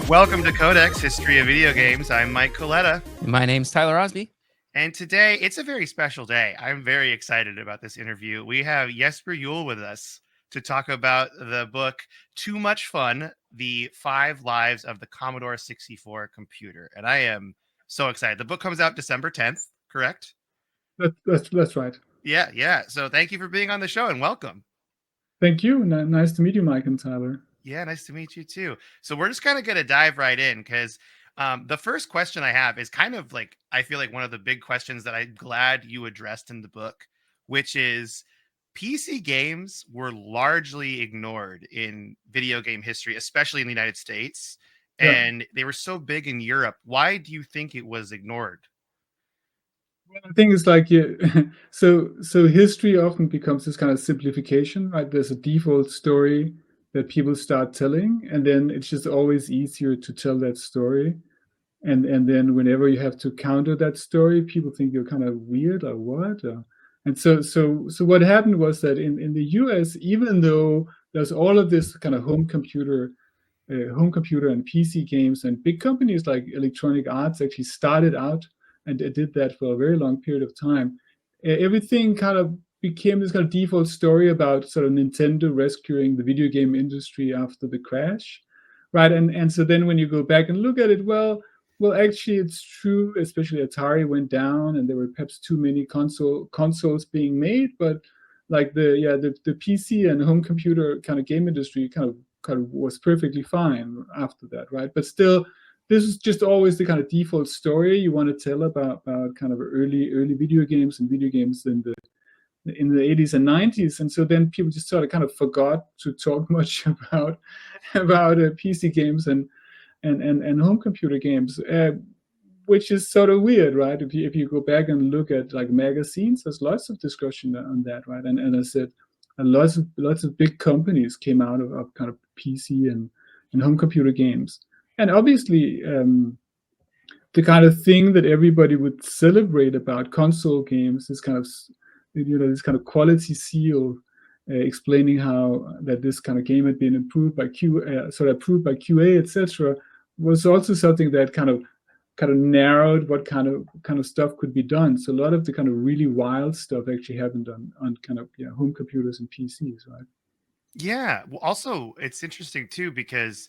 Welcome to Codex History of Video Games. I'm Mike Coletta. My name's Tyler Osby. And today, it's a very special day. I'm very excited about this interview. We have Jesper Juul with us to talk about the book Too Much Fun, The 5 Lives of the Commodore 64 Computer. And I am so excited. The book comes out December 10th, correct? That's right. Yeah. So thank you for being on the show and welcome. Thank you. Nice to meet you, Mike and Tyler. Yeah, nice to meet you too. So we're just kind of going to dive right in because the first question I have is kind of like, I feel like one of the big questions that I'm glad you addressed in the book, which is PC games were largely ignored in video game history, especially in the United States. Yeah. And they were so big in Europe. Why do you think it was ignored? Well, the thing is like, so history often becomes this kind of simplification, right? There's a default story that people start telling, and then it's just always easier to tell that story. And then whenever you have to counter that story, people think you're kind of weird or what? And so what happened was that in the US, even though there's all of this kind of home computer and PC games, and big companies like Electronic Arts actually started out and did that for a very long period of time, everything kind of became this kind of default story about sort of Nintendo rescuing the video game industry after the crash, right? And so then when you go back and look at it, well, actually it's true. Especially Atari went down, and there were perhaps too many consoles being made. But like the PC and home computer kind of game industry kind of was perfectly fine after that, right? But still, this is just always the kind of default story you want to tell about kind of early video games and video games in the 80s and 90s. And so then people just sort of kind of forgot to talk much about PC games and home computer games, which is sort of weird, right? If you go back and look at like magazines, there's lots of discussion on that, right? And I said, lots of big companies came out of kind of PC and home computer games. And obviously, the kind of thing that everybody would celebrate about console games is kind of, this kind of quality seal, explaining how that this kind of game had been approved by QA, etc., was also something that kind of narrowed what kind of stuff could be done. So a lot of the kind of really wild stuff actually happened on kind of home computers and PCs, right? Yeah. Well, also, it's interesting too, because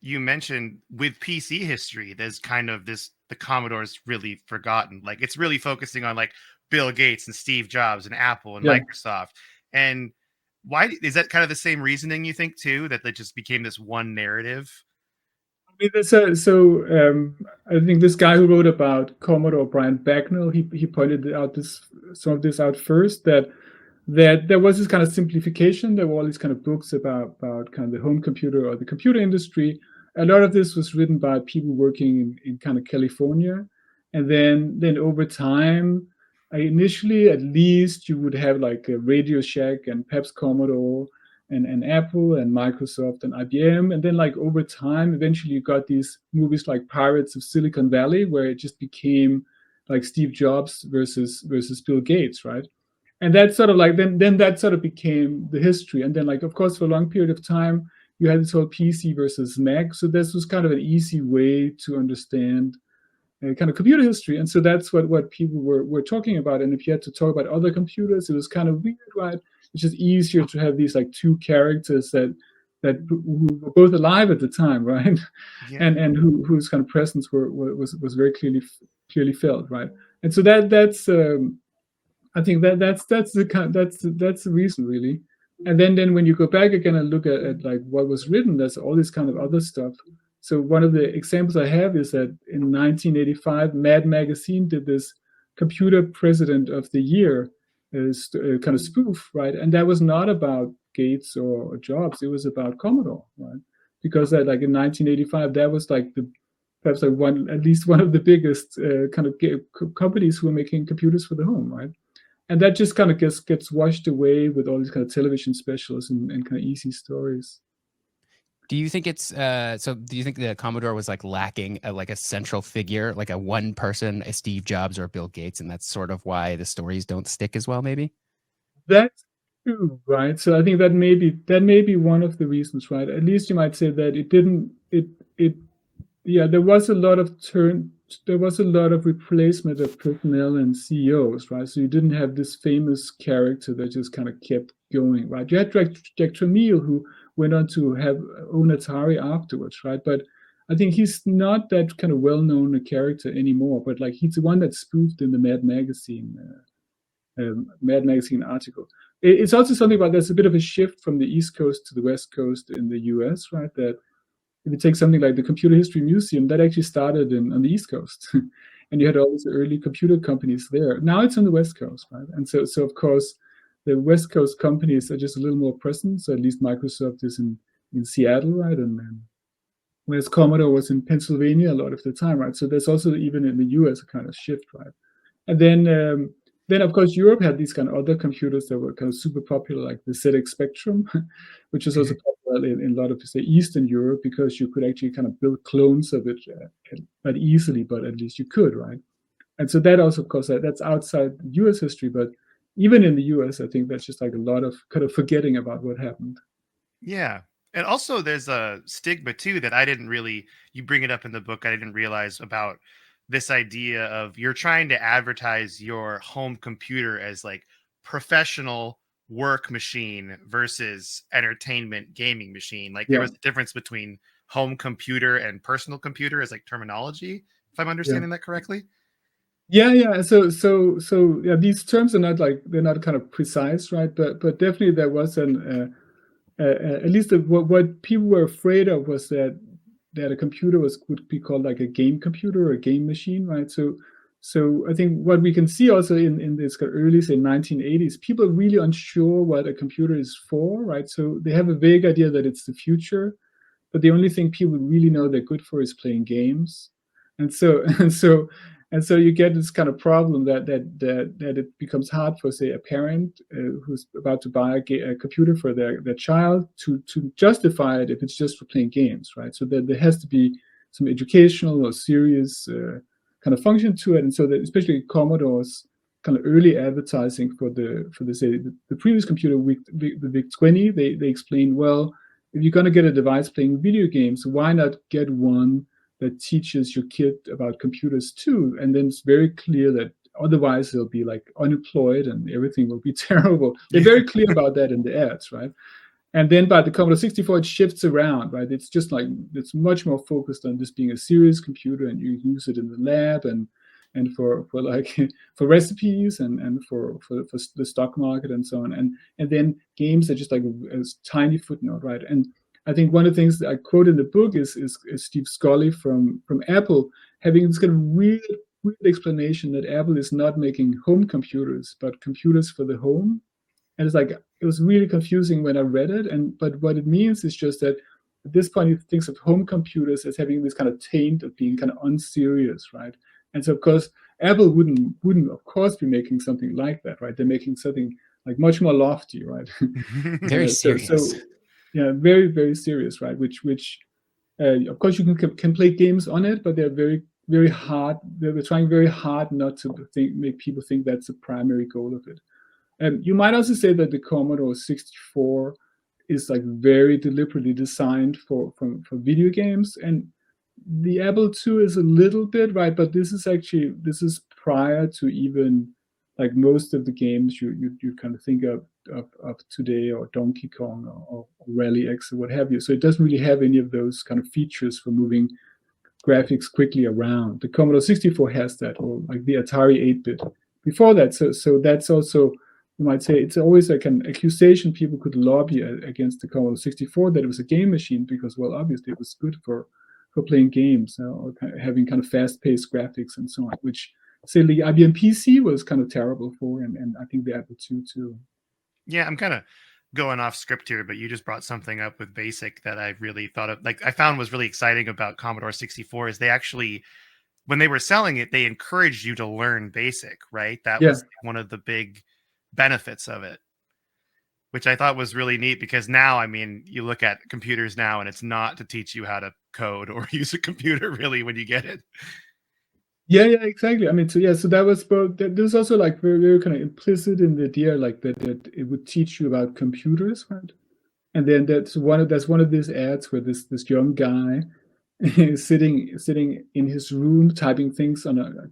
you mentioned with PC history, there's kind of the Commodore's really forgotten. Like it's really focusing on like Bill Gates and Steve Jobs and Apple and Microsoft. And why is that kind of the same reasoning you think too, that they just became this one narrative? I mean, I think this guy who wrote about Commodore, Brian Bagnall, he pointed out some of this out first, that there was this kind of simplification. There were all these kind of books about kind of the home computer or the computer industry. A lot of this was written by people working in kind of California. And then over time, initially at least, you would have like a Radio Shack and perhaps Commodore and Apple and Microsoft and IBM. And then like over time, eventually you got these movies like Pirates of Silicon Valley, where it just became like Steve Jobs versus Bill Gates, right? And that sort of like then that sort of became the history. And then like, of course, for a long period of time, you had this whole PC versus Mac. So this was kind of an easy way to understand kind of computer history. And so that's what people were talking about. And if you had to talk about other computers, it was kind of weird, right? It's just easier to have these like two characters that who were both alive at the time, right? Yeah. And whose kind of presence was very clearly felt, right? And so that's I think that's the reason, really. And then when you go back again and look at like what was written, there's all this kind of other stuff. So one of the examples I have is that in 1985, Mad Magazine did this Computer President of the Year kind of spoof, right? And that was not about Gates or Jobs. It was about Commodore, right? Because that, like in 1985, that was like perhaps like at least one of the biggest kind of companies who were making computers for the home, right? And that just kind of gets washed away with all these kind of television specials and kind of easy stories. Do you think it's do you think the Commodore was like lacking like a central figure, like a one person, a Steve Jobs or a Bill Gates, and that's sort of why the stories don't stick as well, maybe? That's true, right? So I think that may be one of the reasons, right? At least you might say that it yeah, there was a lot of replacement of personnel and CEOs, right? So you didn't have this famous character that just kind of kept going, right? You had Jack Tramiel, who went on to have own Atari afterwards, right? But I think he's not that kind of well-known a character anymore. But like he's the one that spoofed in the Mad Magazine article. It's also something about there's a bit of a shift from the East Coast to the West Coast in the US, right? That if you take something like the Computer History Museum, that actually started on the East Coast, and you had all these early computer companies there. Now it's on the West Coast, right? And so of course, the West Coast companies are just a little more present. So at least Microsoft is in Seattle, right? And whereas Commodore was in Pennsylvania a lot of the time, right? So there's also even in the US a kind of shift, right? And then of course Europe had these kind of other computers that were kind of super popular, like the ZX Spectrum, which is also popular in a lot of say Eastern Europe because you could actually kind of build clones of it, not easily, but at least you could, right? And so that also, of course, that's outside U.S. history, but even in the U.S., I think that's just like a lot of kind of forgetting about what happened. Yeah. And also there's a stigma too that I didn't really, you bring it up in the book, I didn't realize about this idea of you're trying to advertise your home computer as like professional work machine versus entertainment gaming machine. Like there Yeah, was a difference between home computer and personal computer as like terminology, if I'm yeah. understanding that correctly. Yeah. So yeah, these terms are not like they're not kind of precise, right? But definitely there was at least what people were afraid of was that a computer would be called like a game computer or a game machine, right? So I think what we can see also in this early say 1980s, people are really unsure what a computer is for, right? So they have a vague idea that it's the future, but the only thing people really know they're good for is playing games, and so and so you get this kind of problem that it becomes hard for say a parent who's about to buy a computer for their child to justify it if it's just for playing games, right? So that there has to be some educational or serious kind of function to it, and so that especially Commodore's kind of early advertising for the say the previous computer, the VIC-20, they explained, well, if you're going to get a device playing video games, why not get one that teaches your kid about computers too? And then it's very clear that otherwise they'll be like unemployed and everything will be terrible. They're very clear about that in the ads, right? And then by the Commodore 64, it shifts around, right? It's just like it's much more focused on this being a serious computer, and you use it in the lab and for like for recipes and for the stock market and so on. And then games are just like a tiny footnote, right? And I think one of the things that I quote in the book is Steve Scully from Apple having this kind of weird explanation that Apple is not making home computers, but computers for the home. And it's like it was really confusing when I read it. But what it means is just that at this point he thinks of home computers as having this kind of taint of being kind of unserious, right? And so of course Apple wouldn't of course be making something like that, right? They're making something like much more lofty, right? Very serious. So yeah, very very serious, right? Which of course you can play games on it, but they're very hard. They're trying very hard not to make people think that's the primary goal of it. And you might also say that the Commodore 64 is like very deliberately designed for video games, and the Apple II is a little bit, right, but this is prior to even like most of the games you kind of think of today, or Donkey Kong or Rally X or what have you. So it doesn't really have any of those kind of features for moving graphics quickly around. The Commodore 64 has that, or like the Atari 8-bit before that. So that's also, you might say, it's always like an accusation people could lobby against the Commodore 64 that it was a game machine because, well, obviously it was good for playing games or kind of having kind of fast-paced graphics and so on, which say the IBM PC was kind of terrible for, and I think the Apple II too. Yeah, I'm kind of going off script here, but you just brought something up with BASIC that I really thought of, like I found was really exciting about Commodore 64 is they actually, when they were selling it, they encouraged you to learn BASIC, right? That Yeah. was one of the big benefits of it, which I thought was really neat because now, I mean, you look at computers now and it's not to teach you how to code or use a computer really when you get it. Yeah, exactly. I mean, so that was both. There's also like very, very kind of implicit in the idea, like that it would teach you about computers, right? And then that's one of these ads where this young guy sitting in his room typing things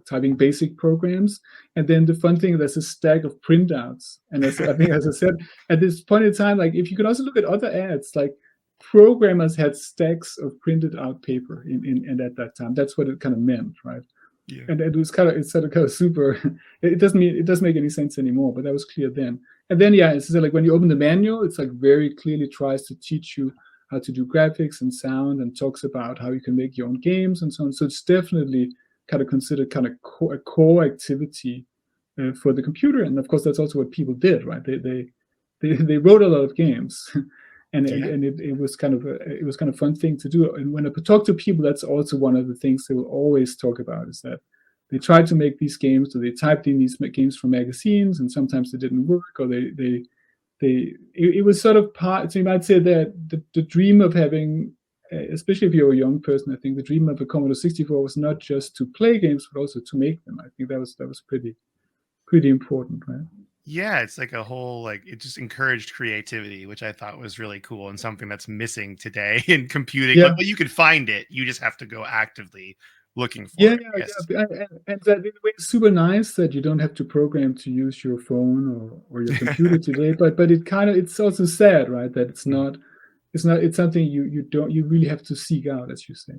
typing basic programs. And then the fun thing, there's a stack of printouts. And I think, as I said, at this point in time, like if you can also look at other ads, like programmers had stacks of printed out paper in at that time. That's what it kind of meant, right? Yeah. And it was kind of super. It doesn't make any sense anymore, but that was clear then. And then yeah, it's like when you open the manual, it's like very clearly tries to teach you how to do graphics and sound, and talks about how you can make your own games and so on. So it's definitely kind of considered kind of a core activity for the computer. And of course, that's also what people did, right? They wrote a lot of games. And it was kind of fun thing to do. And when I talk to people, that's also one of the things they will always talk about, is that they tried to make these games, so they typed in these games from magazines, and sometimes they didn't work, or it was sort of part. So you might say that the dream of having, especially if you're a young person, I think the dream of a Commodore 64 was not just to play games, but also to make them. I think that was pretty important, right? Yeah, it's like a whole, like, it just encouraged creativity, which I thought was really cool and something that's missing today in computing. Yeah. Like, well, you can find it, you just have to go actively looking for Yeah, it, I yeah, guess. yeah. And that in a way is super nice that you don't have to program to use your phone or your computer today. But it's also sad, right? That it's something you really have to seek out, as you say.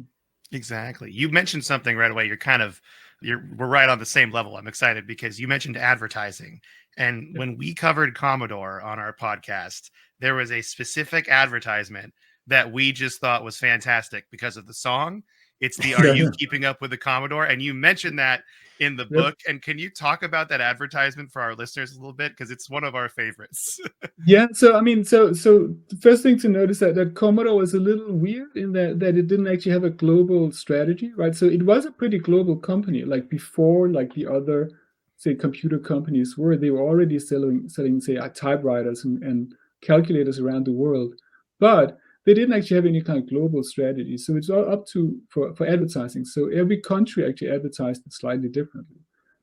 Exactly. You mentioned something right away. We're right on the same level. I'm excited because you mentioned advertising. And Yeah. when we covered Commodore on our podcast, there was a specific advertisement that we just thought was fantastic because of the song. It's the Are Yeah, You yeah. Keeping Up with the Commodore? And you mentioned that in the Yep. book. And can you talk about that advertisement for our listeners a little bit? Because it's one of our favorites. Yeah, so I mean, so the first thing to notice that Commodore was a little weird in that it didn't actually have a global strategy, right? So it was a pretty global company, like before, like the other, say, computer companies were. They were already selling, say, typewriters and calculators around the world, but they didn't actually have any kind of global strategy. So it's all up to for advertising. So every country actually advertised it slightly differently.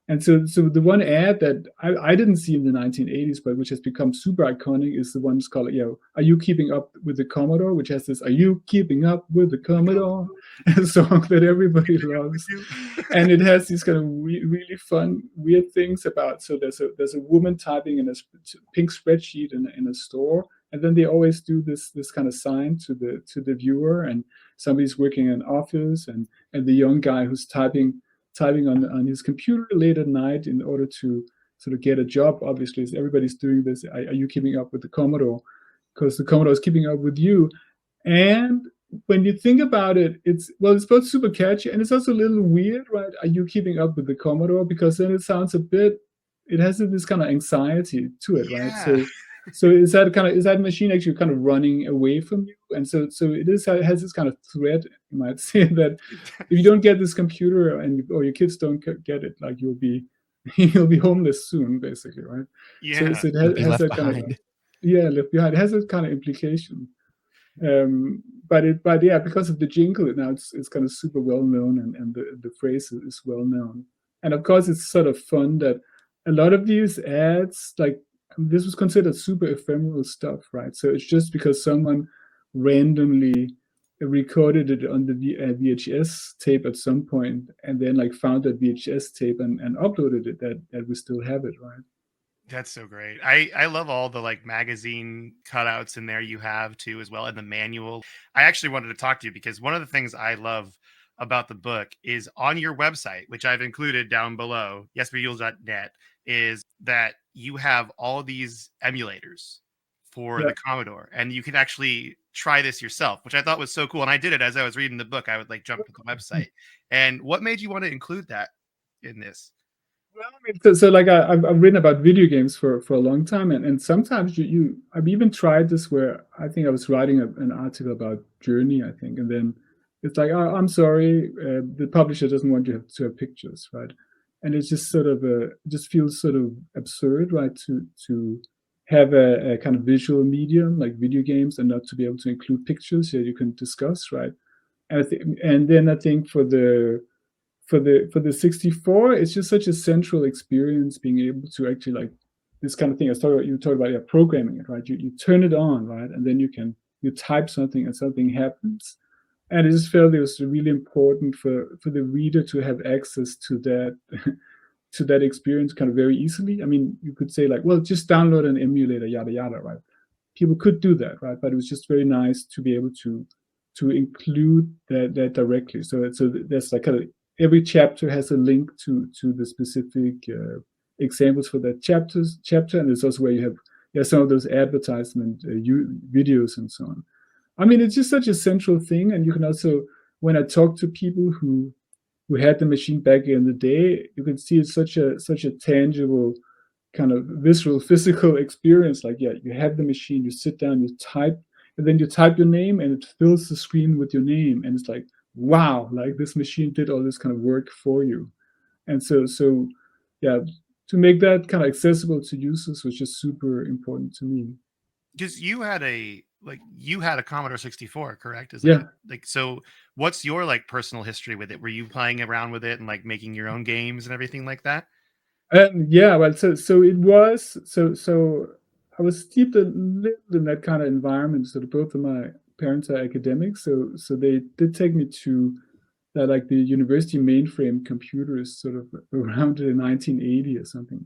And so the one ad that I didn't see in the 1980s, but which has become super iconic, is the one that's called, Are You Keeping Up with the Commodore? Which has this, Are You Keeping Up with the The Commodore? Commodore. A song that everybody Keeping up with loves. you. And it has these kind of really fun, weird things about. So there's a woman typing in a pink spreadsheet in a store. And then they always do this kind of sign to the viewer, and somebody's working in an office, and the young guy who's typing on his computer late at night in order to sort of get a job. Obviously, so everybody's doing this. Are you keeping up with the Commodore? Because the Commodore is keeping up with you. And when you think about it, it's both super catchy and it's also a little weird, right? Are you keeping up with the Commodore? Because then it sounds it has this kind of anxiety to it, right? Yeah. So is that machine actually kind of running away from you? And so it has this kind of threat, you might say, that if you don't get this computer or your kids don't get it, like you'll be homeless soon, basically, right? Yeah. So it You'll be has left that kind of, behind. yeah, left behind. It has that kind of implication. But yeah, because of the jingle, now it's kind of super well known, and the phrase is well known. And of course, it's sort of fun that a lot of these ads, like, this was considered super ephemeral stuff, right? So it's just because someone randomly recorded it on the VHS tape at some point, and then like found that VHS tape and uploaded it, that we still have it, right? That's so great. I love all the like magazine cutouts in there you have too as well, and the manual. I actually wanted to talk to you because one of the things I love about the book is on your website, which I've included down below, jesperjuul.net, is that you have all of these emulators for Yeah. the Commodore, and you can actually try this yourself, which I thought was so cool. And I did it as I was reading the book. I would like jump to the website. And what made you want to include that in this? Well, I mean, so like I've written about video games for a long time, and sometimes I've even tried this where I think I was writing an article about Journey, I think, and then it's like, oh, I'm sorry, the publisher doesn't want you to have pictures, right? And it's just sort of it just feels sort of absurd, right, to have a kind of visual medium like video games and not to be able to include pictures that you can discuss, right? And then I think for the 64, it's just such a central experience being able to actually, like, this kind of thing. You talked about, yeah, programming it, right? You turn it on, right, and then you type something and something happens. And I just felt it was really important for the reader to have access to that to that experience kind of very easily. I mean, you could say like, well, just download an emulator, yada yada, right? People could do that, right? But it was just very nice to be able to include that directly. So there's like kind of every chapter has a link to the specific examples for that chapter, and it's also where you have some of those advertisement videos and so on. I mean, it's just such a central thing, and you can also, when I talk to people who had the machine back in the day, you can see it's such a tangible kind of visceral physical experience. Like, yeah, you have the machine, you sit down, you type, and then you type your name and it fills the screen with your name, and it's like, wow, like this machine did all this kind of work for you. And so yeah, to make that kind of accessible to users was just super important to me. Because you had a Commodore 64, correct? Is that Yeah. like so? What's your like personal history with it? Were you playing around with it and like making your own games and everything like that? Yeah, well, so it was so I was steeped a little in that kind of environment. So both of my parents are academics, so they did take me to that, like the university mainframe computers, sort of around in 1980 or something.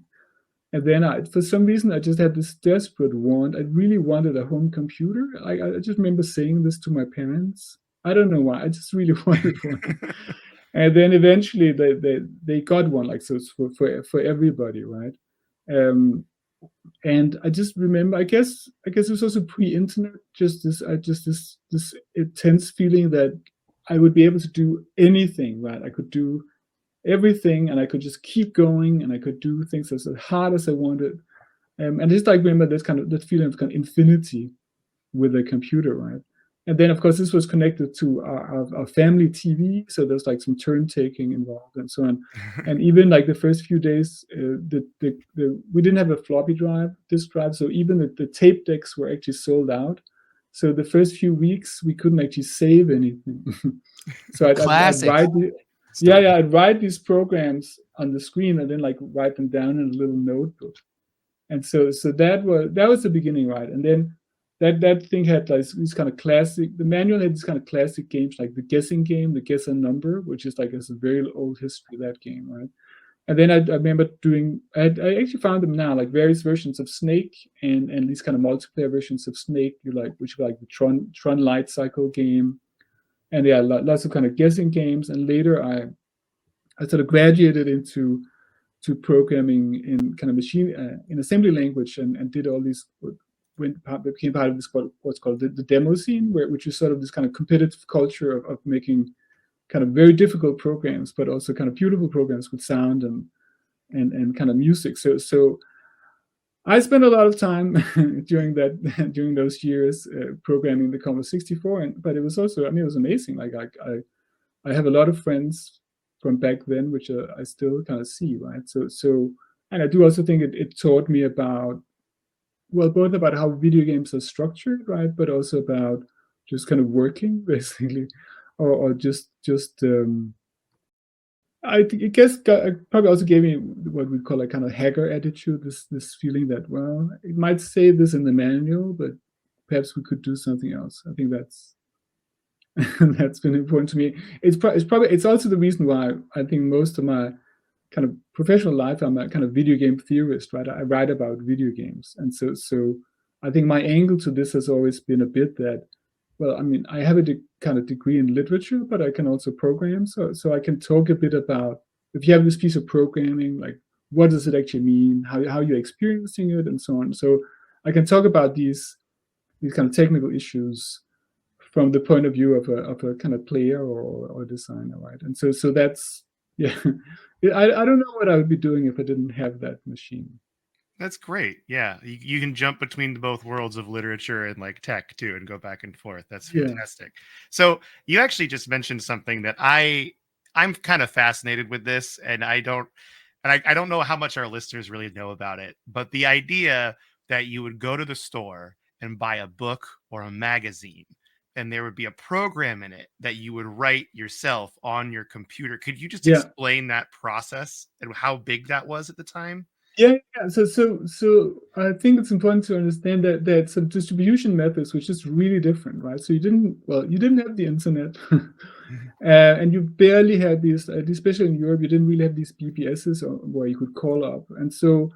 And then for some reason, I just had this desperate want. I really wanted a home computer. I just remember saying this to my parents. I don't know why. I just really wanted one. And then eventually they got one, like, so it's for everybody, right? Um, and I just remember, I guess it was also pre-internet, just this intense feeling that I would be able to do anything, right? I could do everything, and I could just keep going, and I could do things as hard as I wanted. And just like remember this kind of that feeling of kind of infinity with a computer, right? And then, of course, this was connected to our family TV, so there's like some turn taking involved and so on. And even like the first few days, we didn't have a floppy disk drive, so even the tape decks were actually sold out. So the first few weeks, we couldn't actually save anything. So I'd Classic write, story. I'd write these programs on the screen and then like write them down in a little notebook. And so that was the beginning, right? And then that thing had like these kind of classic. The manual had these kind of classic games like the guessing game, the guess a number, which is like has a very old history of that game, right? And then I remember doing. I actually found them now, like various versions of Snake and these kind of multiplayer versions of Snake. You like which were like the Tron Light Cycle game, and yeah, lots of kind of guessing games. And later I sort of graduated into to programming in kind of machine in assembly language, and did all these became part of this what's called the demo scene, which is sort of this kind of competitive culture of making kind of very difficult programs, but also kind of beautiful programs with sound and kind of music. So I spent a lot of time during those years programming the Commodore 64, but it was also, I mean, it was amazing. Like I have a lot of friends from back then, which I still kind of see, right? So, and I do also think it taught me about, well, both about how video games are structured, right, but also about just kind of working, basically, or just. I guess probably also gave me what we call a kind of hacker attitude. This feeling that, well, it might say this in the manual, but perhaps we could do something else. I think that's that's been important to me. It's also the reason why I think most of my kind of professional life, I'm a kind of video game theorist, right? I write about video games, and so I think my angle to this has always been a bit that, well, I mean, I have a kind of degree in literature, but I can also program, so I can talk a bit about, if you have this piece of programming, like what does it actually mean, how you're experiencing it, and so on. So I can talk about these kind of technical issues from the point of view of a kind of player or designer, right? And so that's, yeah. I don't know what I would be doing if I didn't have that machine. That's great. Yeah, you can jump between the both worlds of literature and like tech too, and go back and forth. That's Yeah, fantastic. So you actually just mentioned something that I'm kind of fascinated with this, and I don't know how much our listeners really know about it, but the idea that you would go to the store and buy a book or a magazine, and there would be a program in it that you would write yourself on your computer. Could you just yeah. explain that process and how big that was at the time? Yeah. So I think it's important to understand that some distribution methods were just really different, right? So you didn't have the internet, and you barely had these, especially in Europe, you didn't really have these BBSs where you could call up, and so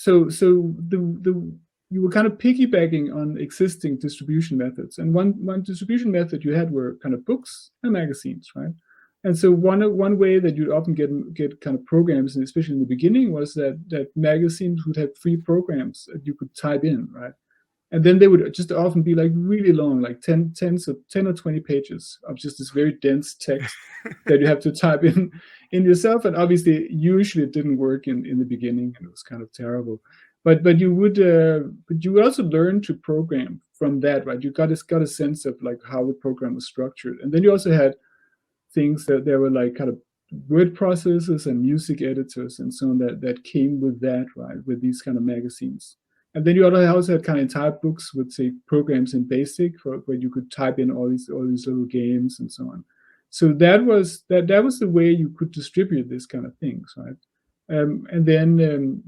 the you were kind of piggybacking on existing distribution methods, and one distribution method you had were kind of books and magazines, right? And so one way that you'd often get kind of programs, and especially in the beginning, was that magazines would have free programs that you could type in, right? And then they would just often be like really long, like 10 or 20 pages of just this very dense text that you have to type in yourself. And obviously, usually it didn't work in the beginning, and it was kind of terrible. But you would also learn to program from that, right? You got a sense of like how the program was structured, and then you also had things that there were like kind of word processors and music editors and so on that came with that, right? With these kind of magazines. And then you also had kind of entire books with, say, programs in BASIC where you could type in all these little games and so on. So that was the way you could distribute this kind of things, right? And then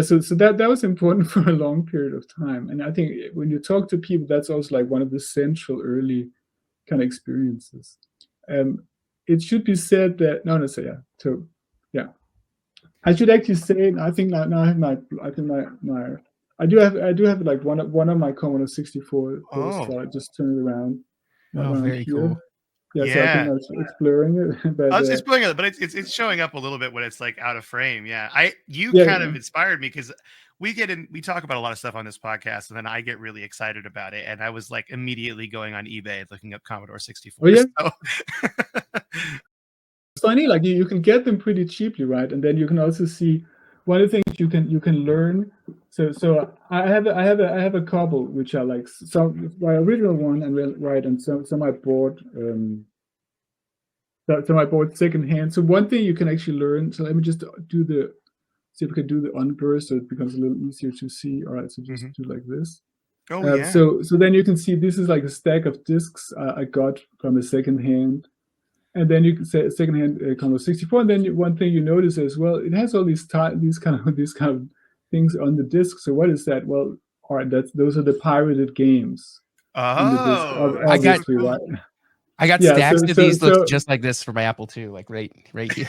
so that was important for a long period of time. And I think when you talk to people, that's also like one of the central early kind of experiences. It should be said that I should actually say, I think now I have I do have like one of my Commodore 64 postcards. I just turn it around Very here. cool. Yeah, so I think Yeah. it's blurring it, but It's blowing up, but it's showing up a little bit when it's like out of frame. Yeah, you yeah, kind of inspired me because we talk about a lot of stuff on this podcast, and then I get really excited about it, and I was like immediately going on eBay and looking up Commodore 64. oh yeah, So. it's funny. Like you can get them pretty cheaply, right? And then you can also see one of the things you can learn. So I have a couple which are like some my original one, and right, and some I bought. So I bought secondhand. So one thing you can actually learn. So let me just see if we can do the unburst so it becomes a little easier to see. All right, so just do like this. Oh yeah. So then you can see this is like a stack of discs I got from a secondhand. And then you can say secondhand Commodore 64. And then one thing you notice as well, it has all these kind of things on the disc. So what is that? Well, all right, those are the pirated games in the disc, Oh, obviously, cool. right? I got Yeah, stacks so- of these so- looks so- just like this for my Apple II, like right here.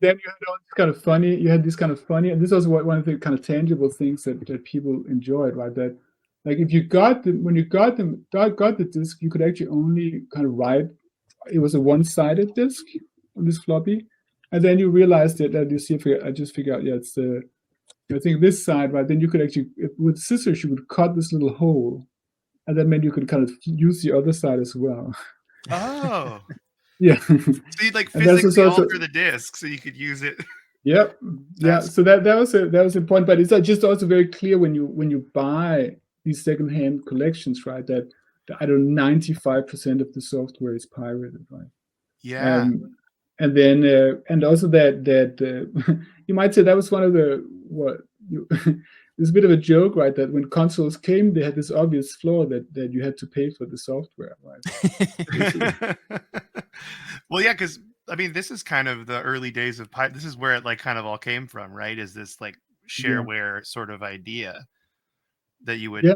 Then you had all this kind of funny. You had this kind of funny, and this was one of the kind of tangible things that people enjoyed, right? That like if you got them when you got the disc, you could actually only kind of write. It was a one-sided disc on this floppy, and then you realized that you see. I just figured out, yeah, it's I think this side, right? Then you could actually with scissors you would cut this little hole, and that meant you could kind of use the other side as well. Oh. Yeah. So you'd like And that's physically also- alter the disc so you could use it. Yep. Yeah. That's- So that was important, but it's just also very clear when you buy these secondhand collections, right? That I don't know, 95% of the software is pirated, right? Yeah. And then and also that you might say that was one of the there's a bit of a joke, right? That when consoles came, they had this obvious flaw that you had to pay for the software, right? Well, yeah, because I mean, this is kind of the early days of this is where it like kind of all came from, right? Is this like shareware sort of idea that you would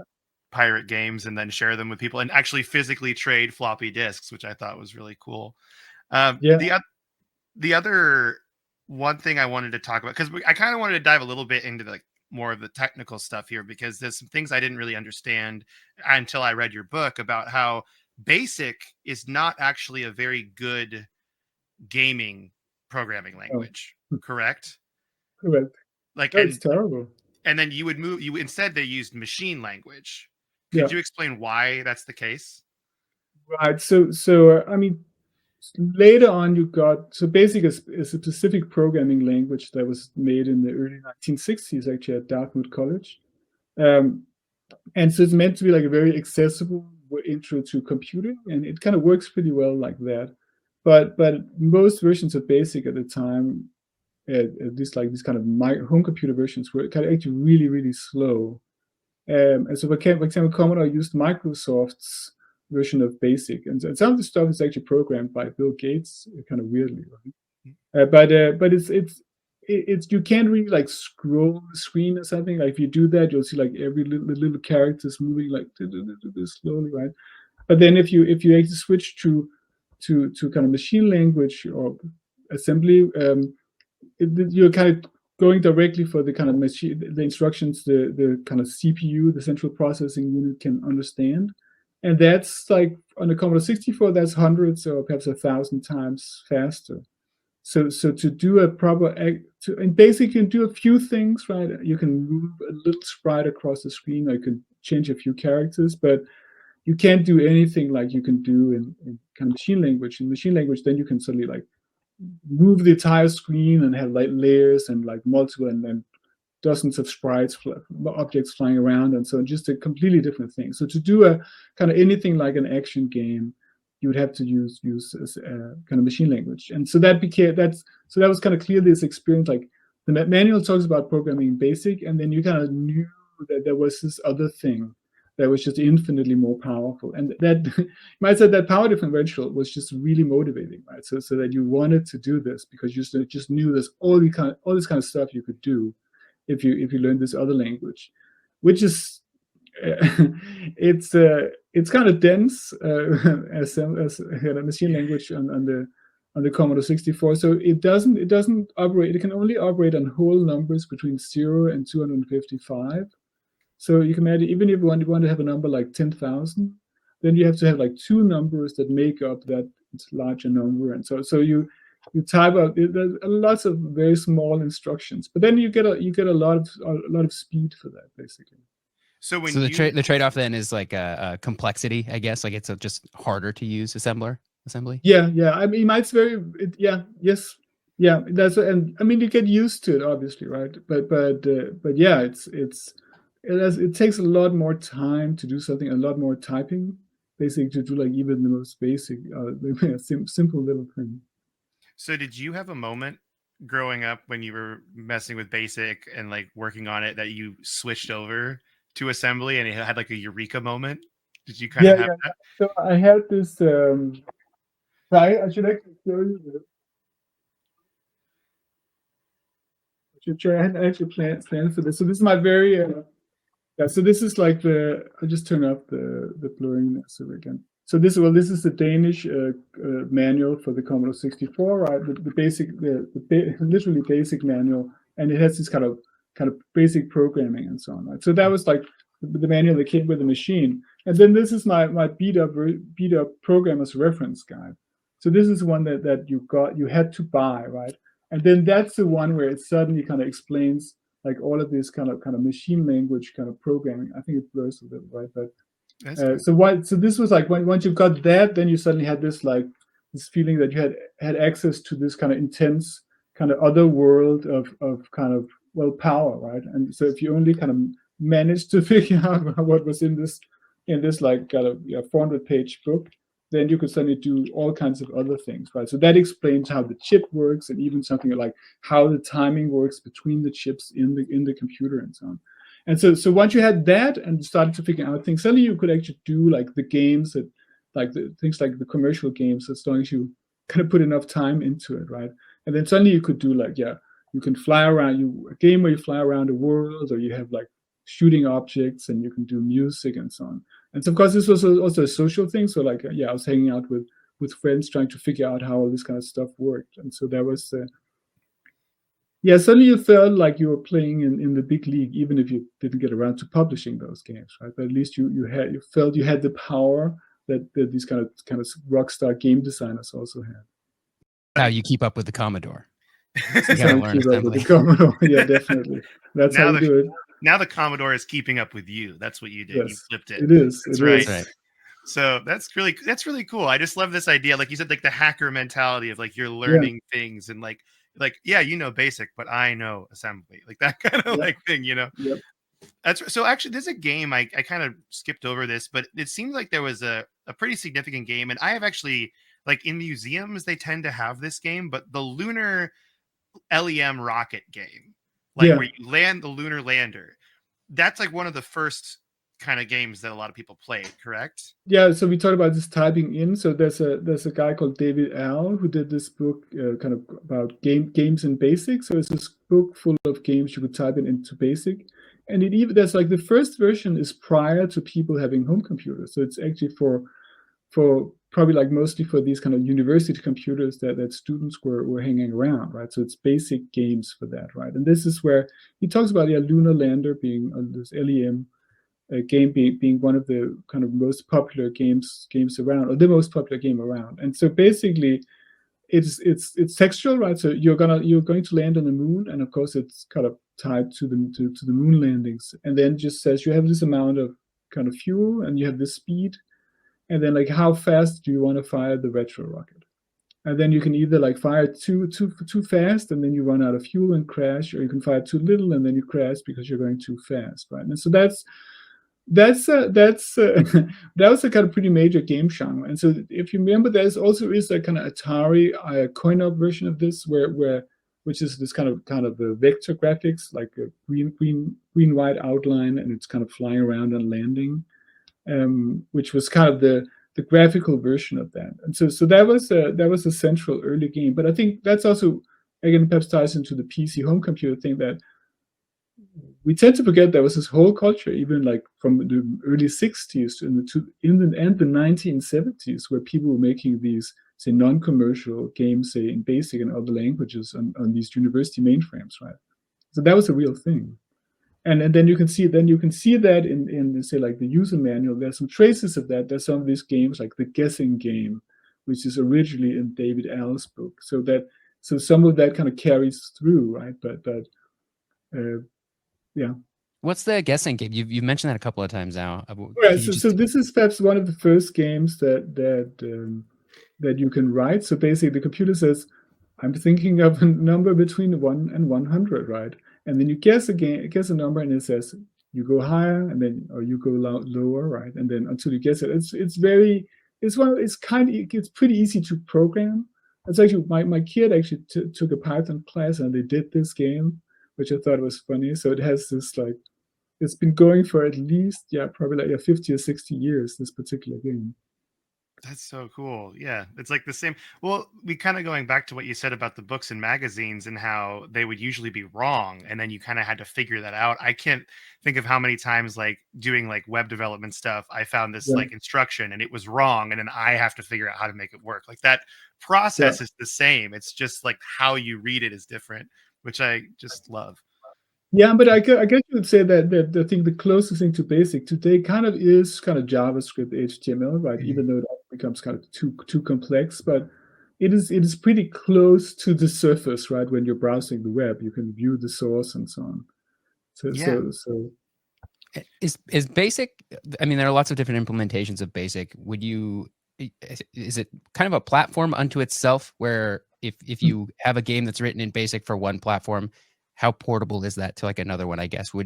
pirate games and then share them with people and actually physically trade floppy disks, which I thought was really cool. The other one thing I wanted to talk about, because I kind of wanted to dive a little bit into like more of the technical stuff here, because there's some things I didn't really understand until I read your book about how BASIC is not actually a very good gaming programming language, correct? Correct. Like, it's terrible. And then instead they used machine language. Could you explain why that's the case? Right. So I mean, later on you got BASIC is a specific programming language that was made in the early 1960s, actually at Dartmouth College, and so it's meant to be like a very accessible intro to computing, and it kind of works pretty well like that. But most versions of BASIC at the time, at least like these kind of home computer versions, were kind of actually really, really slow. And so, for example, Commodore used Microsoft's version of BASIC, and some of the stuff is actually programmed by Bill Gates, kind of weirdly, right? But it's you can't really like scroll the screen or something. Like if you do that, you'll see like every little characters moving like slowly, right? But then if you actually switch to kind of machine language or assembly, you're kind of going directly for the kind of machine, the instructions the kind of CPU, the central processing unit, can understand. And that's like on the Commodore 64, that's hundreds or perhaps 1,000 times faster. So to do a proper and basically you can do a few things, right? You can move a little sprite across the screen, or you can change a few characters, but you can't do anything like you can do in kind of machine language. In machine language, then you can suddenly like move the entire screen and have like layers and like multiple and then dozens of sprites, objects flying around, and so just a completely different thing. So to do a kind of anything like an action game, you would have to use kind of machine language, and so that was kind of clearly this experience. Like the manual talks about programming in BASIC, and then you kind of knew that there was this other thing that was just infinitely more powerful, and that you might say that power differential was just really motivating, right? So that you wanted to do this because you just knew there's all this kind of stuff you could do if you learn this other language, which is it's kind of dense as a machine language on the Commodore 64. So it doesn't operate. It can only operate on whole numbers between 0 and 255. So you can imagine, even if you want to have a number like 10,000, then you have to have like two numbers that make up that larger number, and so you type out there's lots of very small instructions, but then you get a lot of speed for that, basically. So the trade-off then is like a complexity, I guess. Like it's just harder to use assembly. Yeah. I mean, it's very yes. Yeah, and I mean you get used to it, obviously, right? But yeah, it takes a lot more time to do something, a lot more typing, basically, to do like even the most basic, simple little thing. So did you have a moment growing up when you were messing with BASIC and like working on it that you switched over to assembly and it had like a eureka moment? Did you kind of have that? So I had this. I should actually show you this. I should try. I had actually planned for this. So this is my very. So this is like I'll just turn off the blurriness again. So this is the Danish manual for the Commodore 64, right? The basic, literally basic manual, and it has this kind of basic programming and so on, right? So that was like the manual that came with the machine, and then this is my beat up programmer's reference guide. So this is one that you had to buy, right? And then that's the one where it suddenly kind of explains like all of this kind of machine language kind of programming. I think it blurs a little, right? But so this was like once you've got that, then you suddenly had this like this feeling that you had access to this kind of intense kind of other world of kind of power, right? And so if you only kind of managed to figure out what was in this like kind of 400-page book, then you could suddenly do all kinds of other things, right? So that explains how the chip works, and even something like how the timing works between the chips in the computer and so on. And so once you had that and started to figure out things, suddenly you could actually do like the games that, like the things like the commercial games, as long as you kind of put enough time into it, right? And then suddenly you could do like, you can fly around, a game where you fly around the world, or you have like shooting objects, and you can do music and so on. And so of course this was also a social thing. So like, I was hanging out with friends trying to figure out how all this kind of stuff worked. And so there was suddenly you felt like you were playing in the big league, even if you didn't get around to publishing those games, right? But at least you felt you had the power that these kind of rock star game designers also had. How you keep up with the Commodore. You gotta learn assembly. The Commodore. Yeah, definitely. That's how you do it. Now the Commodore is keeping up with you. That's what you did. Yes, you flipped it. It is. That's right. So that's really cool. I just love this idea. Like you said, like the hacker mentality of like you're learning things and like BASIC, but I know assembly, like that kind of like thing, Yep. That's so actually there's a game I kind of skipped over this, but it seems like there was a pretty significant game, and I have actually, like, in museums they tend to have this game, but the lunar LEM rocket game, like where you land the lunar lander, that's like one of the first kind of games that a lot of people played, correct? Yeah, so we talked about this typing in. So there's a guy called David Al who did this book kind of about games in BASIC. So it's this book full of games you could type in into BASIC, and it even there's like the first version is prior to people having home computers. So it's actually for probably like mostly for these kind of university computers that students were hanging around, right? So it's basic games for that, right? And this is where he talks about Lunar Lander being this LEM game being one of the kind of most popular games around, or the most popular game around. And so basically, it's textual, right? So you're going to land on the moon, and of course it's kind of tied to the moon landings, and then just says you have this amount of kind of fuel, and you have this speed, and then like how fast do you want to fire the retro rocket? And then you can either like fire too fast, and then you run out of fuel and crash, or you can fire too little, and then you crash because you're going too fast, right? And so that was a kind of pretty major game genre. And so if you remember, there's also is a kind of Atari coin-op version of this, which is this kind of the vector graphics, like a green white outline, and it's kind of flying around and landing, which was kind of the graphical version of that. And so that was a central early game. But I think that's also, again, perhaps ties into the PC home computer thing, that we tend to forget there was this whole culture, even like from the early 60s and the 1970s, where people were making these, say, non-commercial games, say, in BASIC and other languages on these university mainframes, right? So that was a real thing. And then you can see that in say like the user manual. There's some traces of that. There's some of these games like the guessing game, which is originally in David Al's book. So some of that kind of carries through, right? But yeah. What's the guessing game? You've mentioned that a couple of times now. Right. So this is perhaps one of the first games that you can write. So basically, the computer says, "I'm thinking of a number between 1 and 100," right? And then you guess a number, and it says you go higher, and then or you go lower, right? And then until you guess it. It's pretty easy to program. It's actually my kid actually took a Python class, and they did this game, which I thought was funny. So it has this like, it's been going for at least, probably like 50 or 60 years, this particular game. That's so cool. Yeah. It's like the same. Well, we kind of going back to what you said about the books and magazines and how they would usually be wrong. And then you kind of had to figure that out. I can't think of how many times, like doing like web development stuff, I found this like instruction and it was wrong. And then I have to figure out how to make it work. Like that process is the same. It's just like how you read it is different, which I just love. Yeah, but I guess you would say that I think the closest thing to BASIC today kind of is kind of JavaScript, HTML, right? Even though that becomes kind of too complex, but it is pretty close to the surface, right? When you're browsing the web, you can view the source and so on. So is BASIC? I mean, there are lots of different implementations of BASIC. Is it kind of a platform unto itself, where if you have a game that's written in BASIC for one platform, how portable is that to like another one? I guess I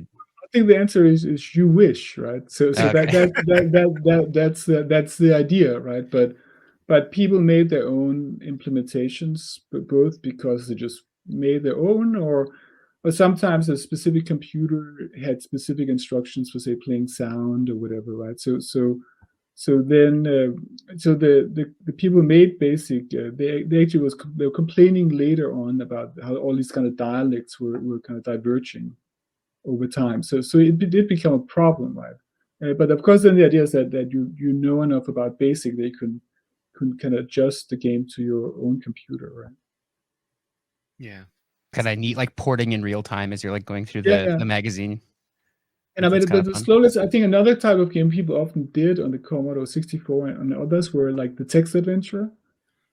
think the answer is you wish, right? So okay. That's the idea, right? But people made their own implementations, both because they just made their own, or sometimes a specific computer had specific instructions for, say, playing sound or whatever, right? So then the people made BASIC. They were complaining later on about how all these kind of dialects were kind of diverging over time. So it did become a problem, right? But of course, then the idea is that you know enough about BASIC that you can kind of adjust the game to your own computer, right? Yeah. Kind of neat, like porting in real time as you're like going through the magazine. And I mean, the slowest, I think another type of game people often did on the Commodore 64 and others were like the text adventure,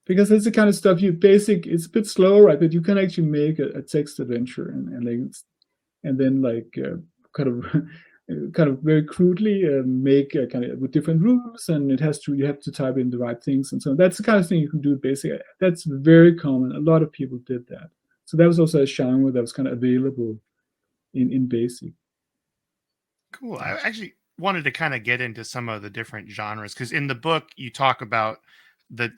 because that's the kind of stuff it's a bit slow, right? But you can actually make a text adventure and then kind of very crudely make kind of with different rules, and you have to type in the right things and so on. That's the kind of thing you can do basically. That's very common. A lot of people did that. So that was also a genre that was kind of available in BASIC. Cool. I actually wanted to kind of get into some of the different genres, because in the book you talk about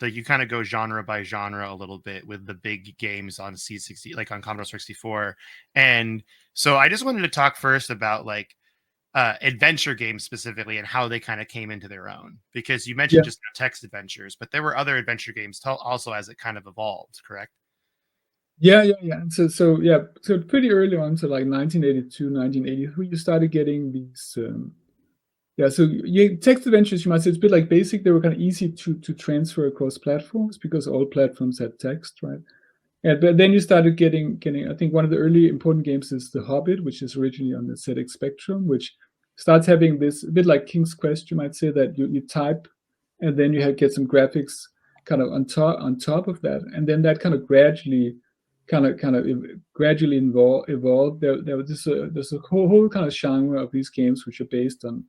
you kind of go genre by genre a little bit with the big games on C60, like on Commodore 64. And so I just wanted to talk first about like adventure games specifically and how they kind of came into their own, because you Yeah. mentioned just text adventures, but there were other adventure games also as it kind of evolved, correct? Yeah. So pretty early on, so like 1982, 1983, you started getting these. So text adventures, you might say it's a bit like Basic. They were kind of easy to transfer across platforms because all platforms had text, right? Yeah, but then you started getting. I think one of the early important games is The Hobbit, which is originally on the ZX Spectrum, which starts having this a bit like King's Quest. You might say that you type, and then you get some graphics kind of on top of that, and then that kind of gradually, evolved. There was there's a whole kind of genre of these games which are based on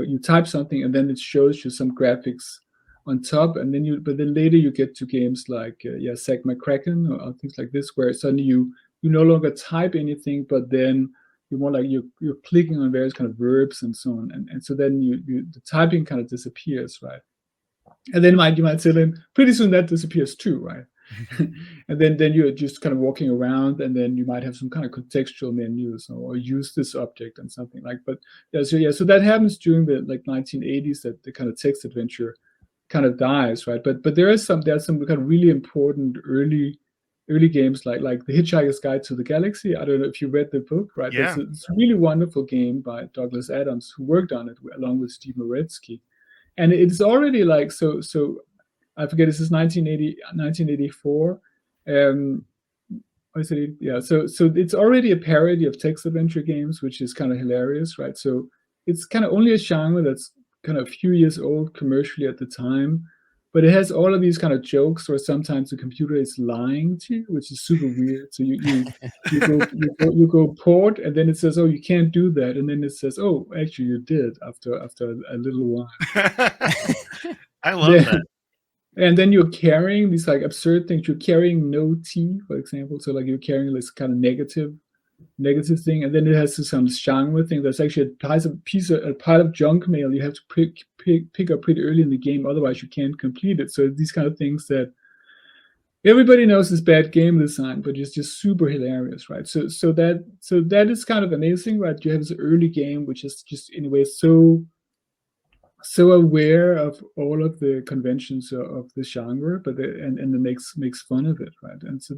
you type something and then it shows you some graphics on top, and then but then later you get to games like Zack McCracken or things like this, where suddenly you no longer type anything, but then you're more like you're clicking on various kind of verbs and so on, and so then the typing kind of disappears, right? And then you might say, then pretty soon that disappears too, right? And then you're just kind of walking around, and then you might have some kind of contextual menus or use this object and something like. But so that happens during the like 1980s, that the kind of text adventure kind of dies, right? But there's some kind of really important early games like The Hitchhiker's Guide to the Galaxy. I don't know if you read the book, right? Yeah. It's a really wonderful game by Douglas Adams, who worked on it along with Steve Moretsky. And it's already like so I forget, this is 1984. So it's already a parody of text adventure games, which is kind of hilarious, right? So it's kind of only a genre that's kind of a few years old commercially at the time, but it has all of these kind of jokes where sometimes the computer is lying to you, which is super weird. So you go port, and then it says, "Oh, you can't do that," and then it says, "Oh, actually, you did," after a little while. I love that. And then you're carrying these like absurd things. You're carrying no T, for example. So like you're carrying this kind of negative thing, and then it has some genre thing. That's actually a pile of junk mail you have to pick up pretty early in the game, otherwise you can't complete it. So these kind of things that everybody knows is bad game design, but it's just super hilarious, right? So that is kind of amazing, right? You have this early game which is just in a way so aware of all of the conventions of the genre, but and then makes fun of it, right? And so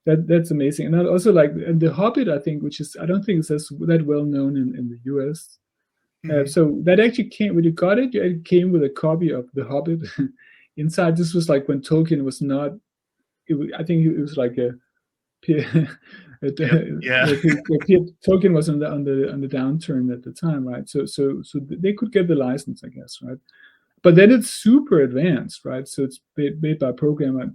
that's amazing. And I also like, and The Hobbit, I think, which is, I don't think it's that well known in the US. So that actually came, when you got it, it came with a copy of The Hobbit inside. This was like when Tolkien was not. I think it was like a. Tolkien was on the downturn at the time, right? So they could get the license, I guess, right? But then it's super advanced, right? So it's made by a programmer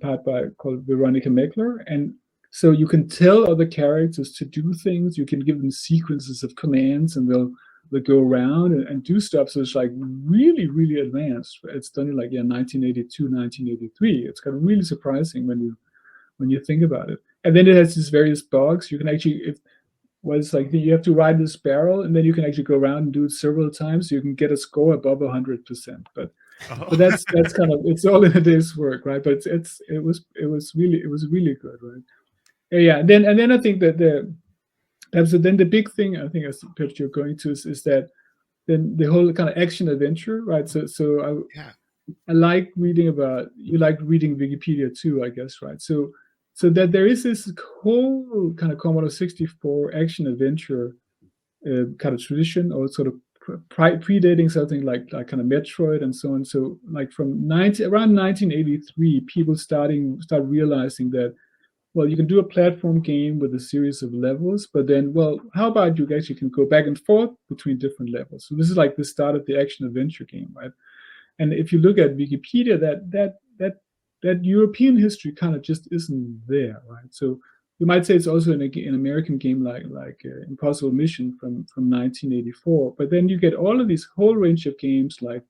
called Veronica Meckler, and so you can tell other characters to do things. You can give them sequences of commands, and they'll go around and do stuff. So it's like really, really advanced. It's done in like 1982, 1983. It's kind of really surprising when you think about it. And then it has these various bugs. You can actually, it's like you have to ride this barrel, and then you can actually go around and do it several times. So you can get a score above 100%. But that's kind of, it's all in a day's work, right? But it was really good, right? Yeah. And then I think that then the big thing I think as you're going to is that then the whole kind of action adventure, right? So I like reading about, you like reading Wikipedia too, I guess, right? So that there is this whole kind of Commodore 64 action adventure kind of tradition, or sort of predating something like kind of Metroid and so on. So like from around 1983, people start realizing that, well, you can do a platform game with a series of levels, but then, well, how about you actually can go back and forth between different levels? So this is like the start of the action adventure game, right? And if you look at Wikipedia, that European history kind of just isn't there, right? So you might say it's also an American game like Impossible Mission from 1984, but then you get all of these whole range of games like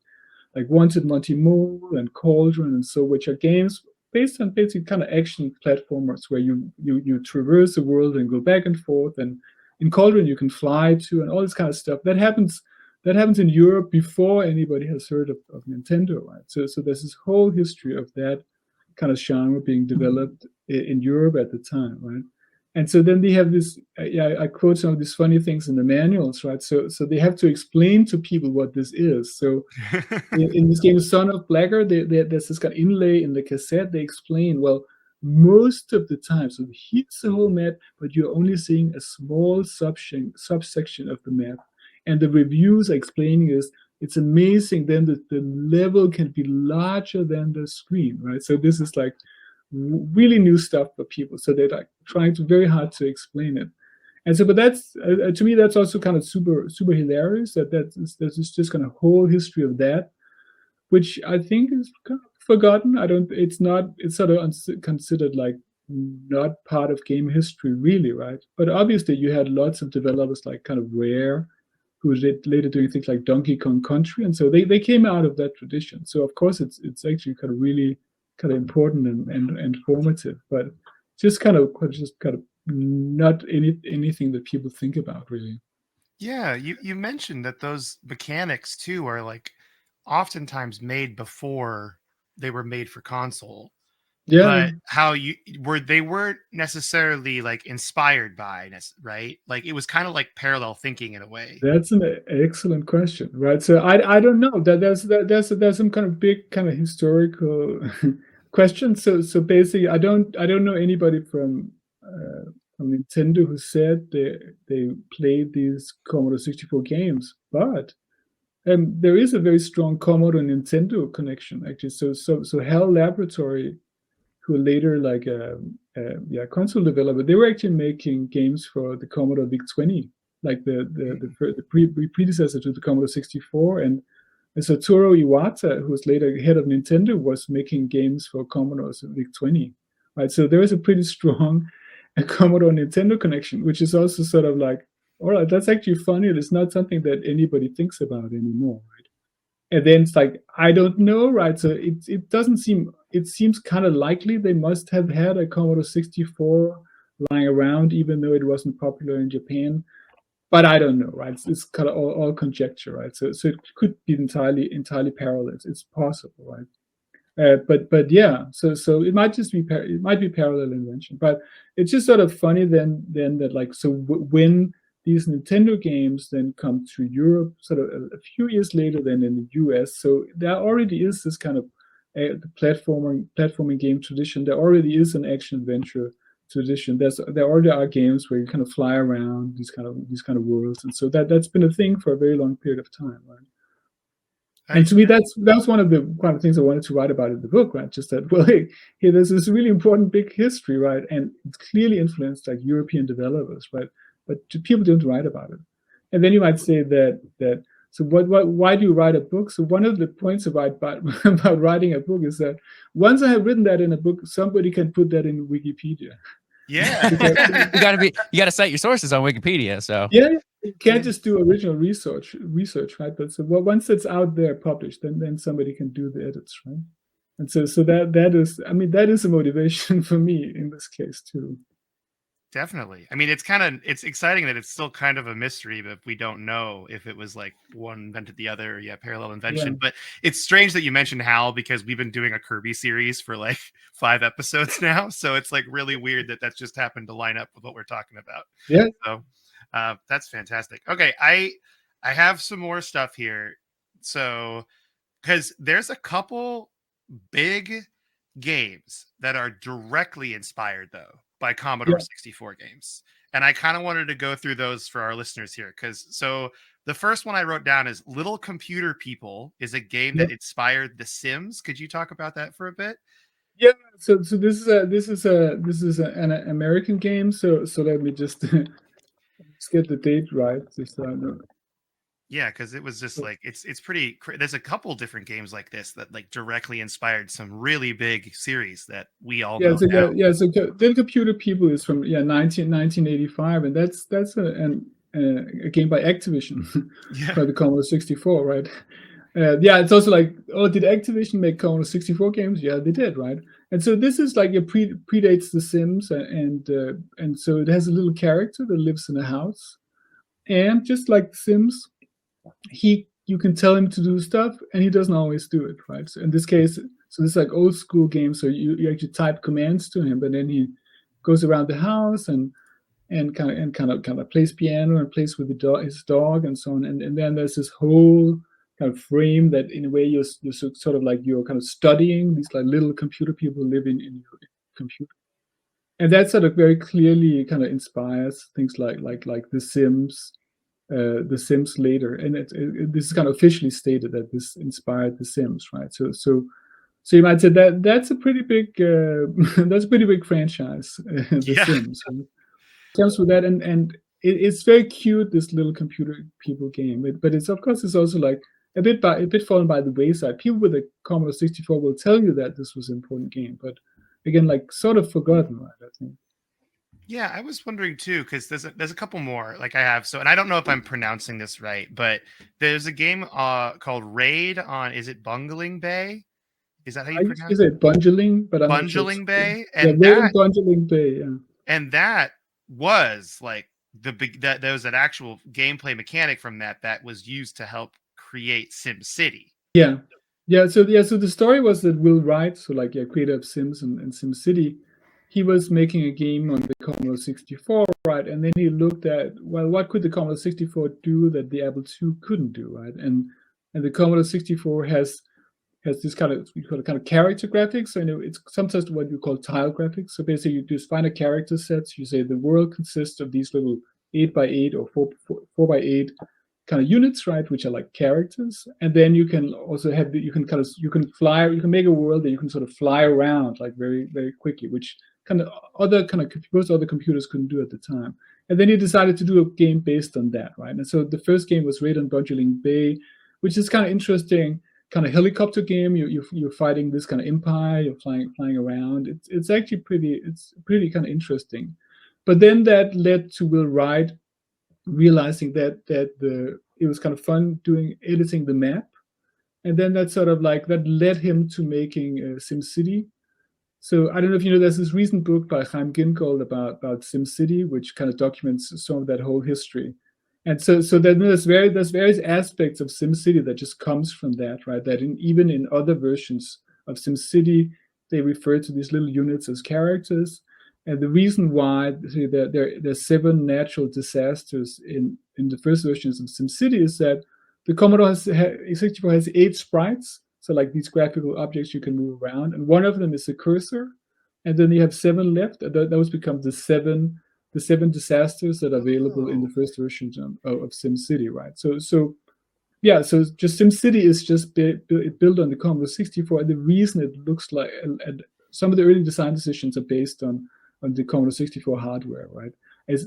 Wanted Monty Mole and Cauldron and so, which are games based on basic kind of action platformers where you traverse the world and go back and forth, and in Cauldron you can fly to, and all this kind of stuff that happens in Europe before anybody has heard of Nintendo, right? So there's this whole history of that kind of genre being developed in Europe at the time, right? And so then they have this. I quote some of these funny things in the manuals, right? So they have to explain to people what this is. So in this game, Son of Blacker, there's this kind of inlay in the cassette. They explain, well, most of the time, so here's the whole map, but you're only seeing a small subsection of the map. And the reviews are explaining is it's amazing. Then the level can be larger than the screen, right? So this is like really new stuff for people. So they're like trying to very hard to explain it. And so, but that's to me, that's also kind of super hilarious. That's just kind of whole history of that, which I think is kind of forgotten. It's not. It's sort of considered like not part of game history, really, right? But obviously, you had lots of developers like kind of Rare, who was later doing things like Donkey Kong Country, and so they came out of that tradition. So of course, it's actually kind of really kind of important and formative, but just kind of not anything that people think about, really. Yeah, you mentioned that those mechanics too are like oftentimes made before they were made for console. Yeah, But how they weren't necessarily like inspired by, right? Like it was kind of like parallel thinking in a way. that's an excellent question, right? So I don't know that there's some kind of big kind of historical question. So basically, I don't know anybody from Nintendo who said they played these Commodore 64 games, but there is a very strong Commodore Nintendo connection, actually. So HAL Laboratory, who later like console developer, they were actually making games for the Commodore VIC-20, like the predecessor to the Commodore 64, and Satoru Iwata, who was later head of Nintendo, was making games for Commodore's VIC-20, right? So there is a pretty strong Commodore Nintendo connection, which is also sort of like, all right, that's actually funny. It's not something that anybody thinks about anymore, right? And then it's like, I don't know, right? So it doesn't seem, it seems kind of likely they must have had a Commodore 64 lying around, even though it wasn't popular in Japan. But I don't know, right? It's kind of all conjecture, right? So it could be entirely parallel. It's possible, right? But yeah, so it might just be it might be parallel invention, but it's just sort of funny then that like when these Nintendo games then come to Europe sort of a few years later than in the US, so there already is this kind of platforming game tradition. There already is an action adventure tradition. There already are games where you kind of fly around these kind of worlds, and so that's been a thing for a very long period of time, right? And to me, that was one of the kind of things I wanted to write about in the book, right? Just that, well, hey, there's this really important big history, right? And it's clearly influenced like European developers, right? But people don't write about it. And then you might say that so why do you write a book? So one of the points about writing a book is that once I have written that in a book, somebody can put that in Wikipedia. Yeah. you gotta cite your sources on Wikipedia. So yeah, you can't just do original research, right? But so once it's out there published, then somebody can do the edits, right? And so that is, I mean, that is a motivation for me in this case too. Definitely. I mean, it's exciting that it's still kind of a mystery, but we don't know if it was like one invented the other. Yeah, parallel invention. Yeah. But it's strange that you mentioned HAL, because we've been doing a Kirby series for like 5 episodes now. So it's like really weird that that's just happened to line up with what we're talking about. Yeah. So that's fantastic. Okay, I have some more stuff here. So because there's a couple big games that are directly inspired though by Commodore 64 games. And I kind of wanted to go through those for our listeners here. So the first one I wrote down is Little Computer People is a game that inspired The Sims. Could you talk about that for a bit? Yeah. So this is an American game. So let me just get the date right. Yeah, because it was just like it's pretty. There's a couple different games like this that like directly inspired some really big series that we all know. So Little Computer People is from 1985, and that's a game by Activision for the Commodore 64, right? It's also like, oh, did Activision make Commodore 64 games? Yeah, they did, right? And so this is like it predates The Sims, and so it has a little character that lives in a house, and just like The Sims, you can tell him to do stuff and he doesn't always do it, right? So in this case, so this is like old school game, so you actually type commands to him, but then he goes around the house and and kind of plays piano and plays with his dog and so on. And then there's this whole kind of frame that in a way you're sort of like you're kind of studying these like little computer people living in your computer. And that sort of very clearly kind of inspires things like The Sims, The Sims later, and this is kind of officially stated that this inspired The Sims, right? So you might say that that's a pretty big that's a pretty big franchise, The Yeah. Sims. Right? It comes with that, and it's very cute, this little computer people game. But it's of course it's also like a bit fallen by the wayside. People with a Commodore 64 will tell you that this was an important game, but again, like sort of forgotten, right? I think. Yeah, I was wondering too, because there's a couple more like I have. So, and I don't know if I'm pronouncing this right, but there's a game called Raid on, is it Bungling Bay? Is that how I you used to pronounce it? say Bungling, but I'm not sure. Bungling Bay, Yeah, Raid and Bungling Bay. Yeah. and that was like the big that there was an actual gameplay mechanic from that was used to help create Sim City. Yeah. So the story was that Will Wright, so like creator of Sims and SimCity, he was making a game on the Commodore 64, right? And then he looked at, well, what could the Commodore 64 do that the Apple II couldn't do, right? And the Commodore 64 has this kind of character graphics. So it's sometimes what you call tile graphics. So basically, you just find a character set. You say the world consists of these little 8x8 or 4x8 kind of units, right, which are like characters, and then you can also have you can fly, you can make a world that you can sort of fly around like very very quickly, which most other computers couldn't do at the time. And then he decided to do a game based on that, right? And so the first game was Raid on Bungling Bay, which is kind of interesting, kind of helicopter game. You're fighting this kind of empire. You're flying around. It's actually pretty kind of interesting. But then that led to Will Wright realizing that it was kind of fun editing the map, and then that sort of like that led him to making SimCity. So I don't know if you know, there's this recent book by Chaim Gingold about SimCity, which kind of documents some of that whole history. And so then there's various aspects of SimCity that just comes from that, right? That even in other versions of SimCity, they refer to these little units as characters. And the reason why there's 7 natural disasters in the first versions of SimCity is that the Commodore 64 has 8 sprites, so like these graphical objects you can move around, and one of them is a cursor, and then you have 7 left, and those become the seven disasters that are available in the first version of SimCity, right? So just SimCity is just built on the Commodore 64, and the reason it looks like, and some of the early design decisions are based on the Commodore 64 hardware, right?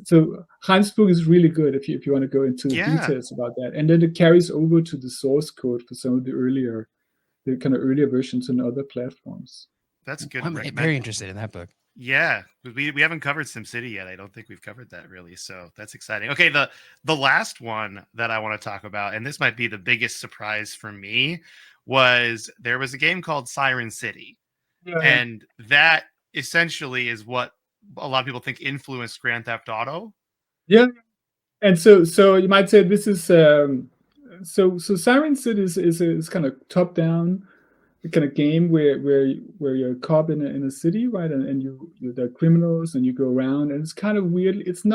So Chaim's book is really good if you want to go into the details about that, and then it carries over to the source code for some of the kind of earlier versions on other platforms. That's good. I'm very interested in that book. Yeah, we haven't covered SimCity yet. I don't think we've covered that really, so that's exciting. Okay, the last one that I want to talk about, and this might be the biggest surprise for me, was there was a game called Siren City, and that essentially is what a lot of people think influenced Grand Theft Auto. Yeah, and so you might say this is so Siren City is kind of top down kind of game where you're a cop in a city, right? And there are criminals and you go around, and it's kind of weird. It's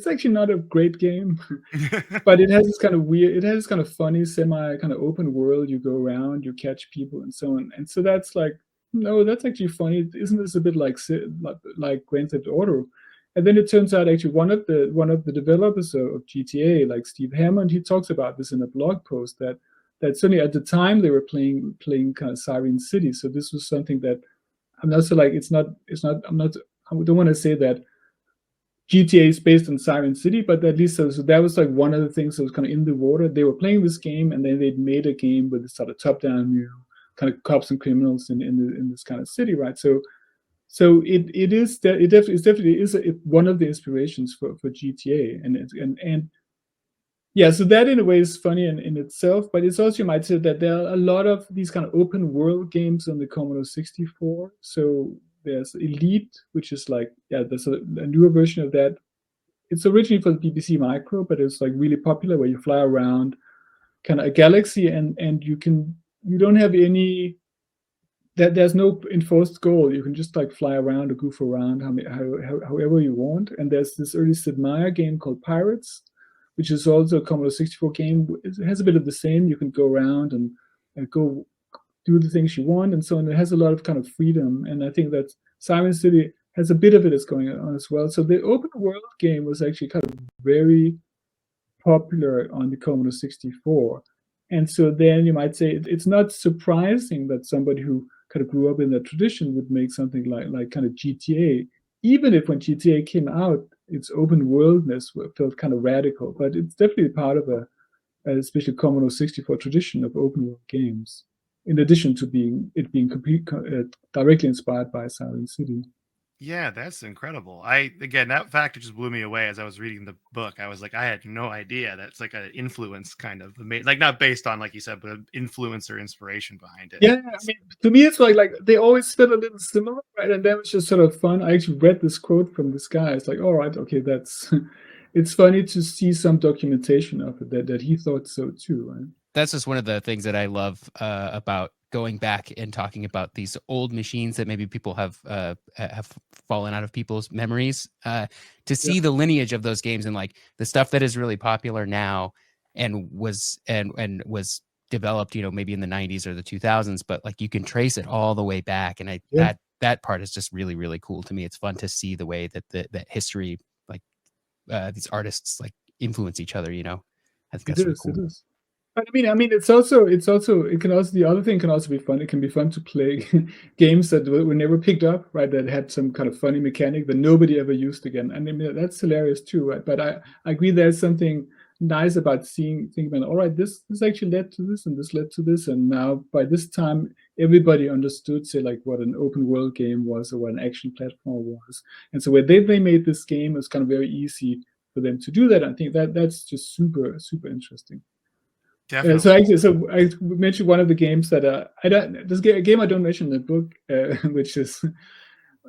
actually not a great game, but it has this kind of weird, it has this kind of funny semi kind of open world. You go around, you catch people and so on. And so that's like, no, that's actually funny. Isn't this a bit like Grand Theft Auto? And then it turns out actually one of the developers of GTA, like Steve Hammond, he talks about this in a blog post that certainly at the time they were playing kind of Siren City. So this was something that I'm also like, I don't want to say that GTA is based on Siren City, but at least so that was like one of the things that was kind of in the water. They were playing this game, and then they'd made a game with this sort of top-down view, kind of cops and criminals in this kind of city, right? So it definitely is one of the inspirations for GTA, and yeah, so that in a way is funny in itself, but it's also, you might say that there are a lot of these kind of open world games on the Commodore 64. So there's Elite, which is like, there's a newer version of that. It's originally for the BBC Micro, but it's like really popular, where you fly around kind of a galaxy, and you don't have any there's no enforced goal. You can just like fly around or goof around however you want. And there's this early Sid Meier game called Pirates, which is also a Commodore 64 game. It has a bit of the same. You can go around and go do the things you want and so on. It has a lot of kind of freedom. And I think that Siren City has a bit of it that's going on as well. So the open world game was actually kind of very popular on the Commodore 64. And so then you might say it's not surprising that somebody who kind of grew up in that tradition would make something like kind of GTA, even if when GTA came out, its open worldness felt kind of radical. But it's definitely part of a special Commodore 64 tradition of open world games, in addition to being directly inspired by Siren City. Yeah, that's incredible. Again, that fact just blew me away as I was reading the book. I was like, I had no idea that's like an influence kind of like not based on, like you said, but an influence or inspiration behind it. Yeah, I mean, to me, it's like they always feel a little similar, right? And that was just sort of fun. I actually read this quote from this guy. It's like, all right, okay, that's it's funny to see some documentation of it that he thought so too, right? That's just one of the things that I love about going back and talking about these old machines that maybe people have fallen out of people's memories. To see the lineage of those games and like the stuff that is really popular now and was developed, maybe in the 90s or the 2000s, but like you can trace it all the way back, and that part is just really, really cool to me. It's fun to see the way that that history, like these artists, like influence each other. I think that's really cool. It is. I mean, it can also, the other thing can also be fun. It can be fun to play games that were never picked up, right? That had some kind of funny mechanic that nobody ever used again. And I mean, that's hilarious too, right? But I agree there's something nice about thinking about, all right, this actually led to this and this led to this. And now by this time, everybody understood, say, like what an open world game was or what an action platform was. And so when they made this game, it was kind of very easy for them to do that. I think that's just super, super interesting. Definitely. So I mentioned one of the games that there's a game I don't mention in the book, which is an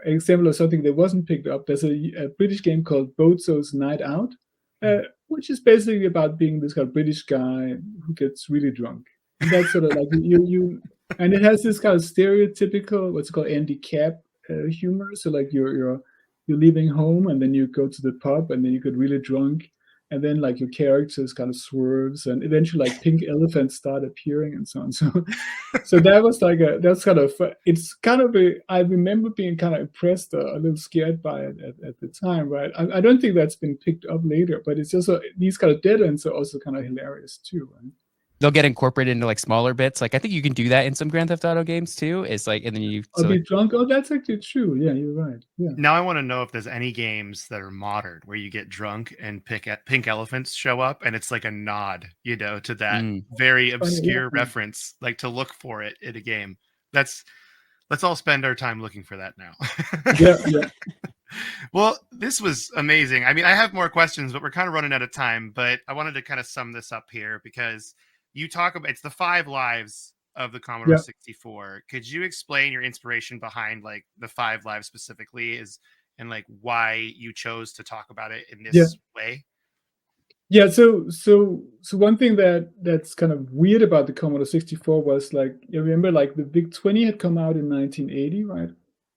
example of something that wasn't picked up. There's a British game called Bozo's Night Out, which is basically about being this kind of British guy who gets really drunk, and that's sort of like and it has this kind of stereotypical what's called Andy Capp humor. So like you're leaving home and then you go to the pub and then you get really drunk. And then like your characters kind of swerves and eventually like pink elephants start appearing and so on. So that was like that's kind of, it's kind of I remember being kind of impressed, a little scared by it at the time, right? I don't think that's been picked up later, but it's just these kind of dead ends are also kind of hilarious too, right? They'll get incorporated into like smaller bits. Like I think you can do that in some Grand Theft Auto games too. It's like, and then I'll be drunk. Oh, that's actually true. Yeah, you're right. Yeah. Now I want to know if there's any games that are modern where you get drunk and pink elephants show up, and it's like a nod, to that very obscure reference, like to look for it in a game. Let's all spend our time looking for that now. Yeah. Well, this was amazing. I mean, I have more questions, but we're kind of running out of time. But I wanted to kind of sum this up here because you talk about it's the 5 lives of the Commodore 64. Could you explain your inspiration behind like the 5 lives specifically and like why you chose to talk about it in this way? Yeah, so one thing that's kind of weird about the Commodore 64 was like, you remember like the VIC-20 had come out in 1980, right?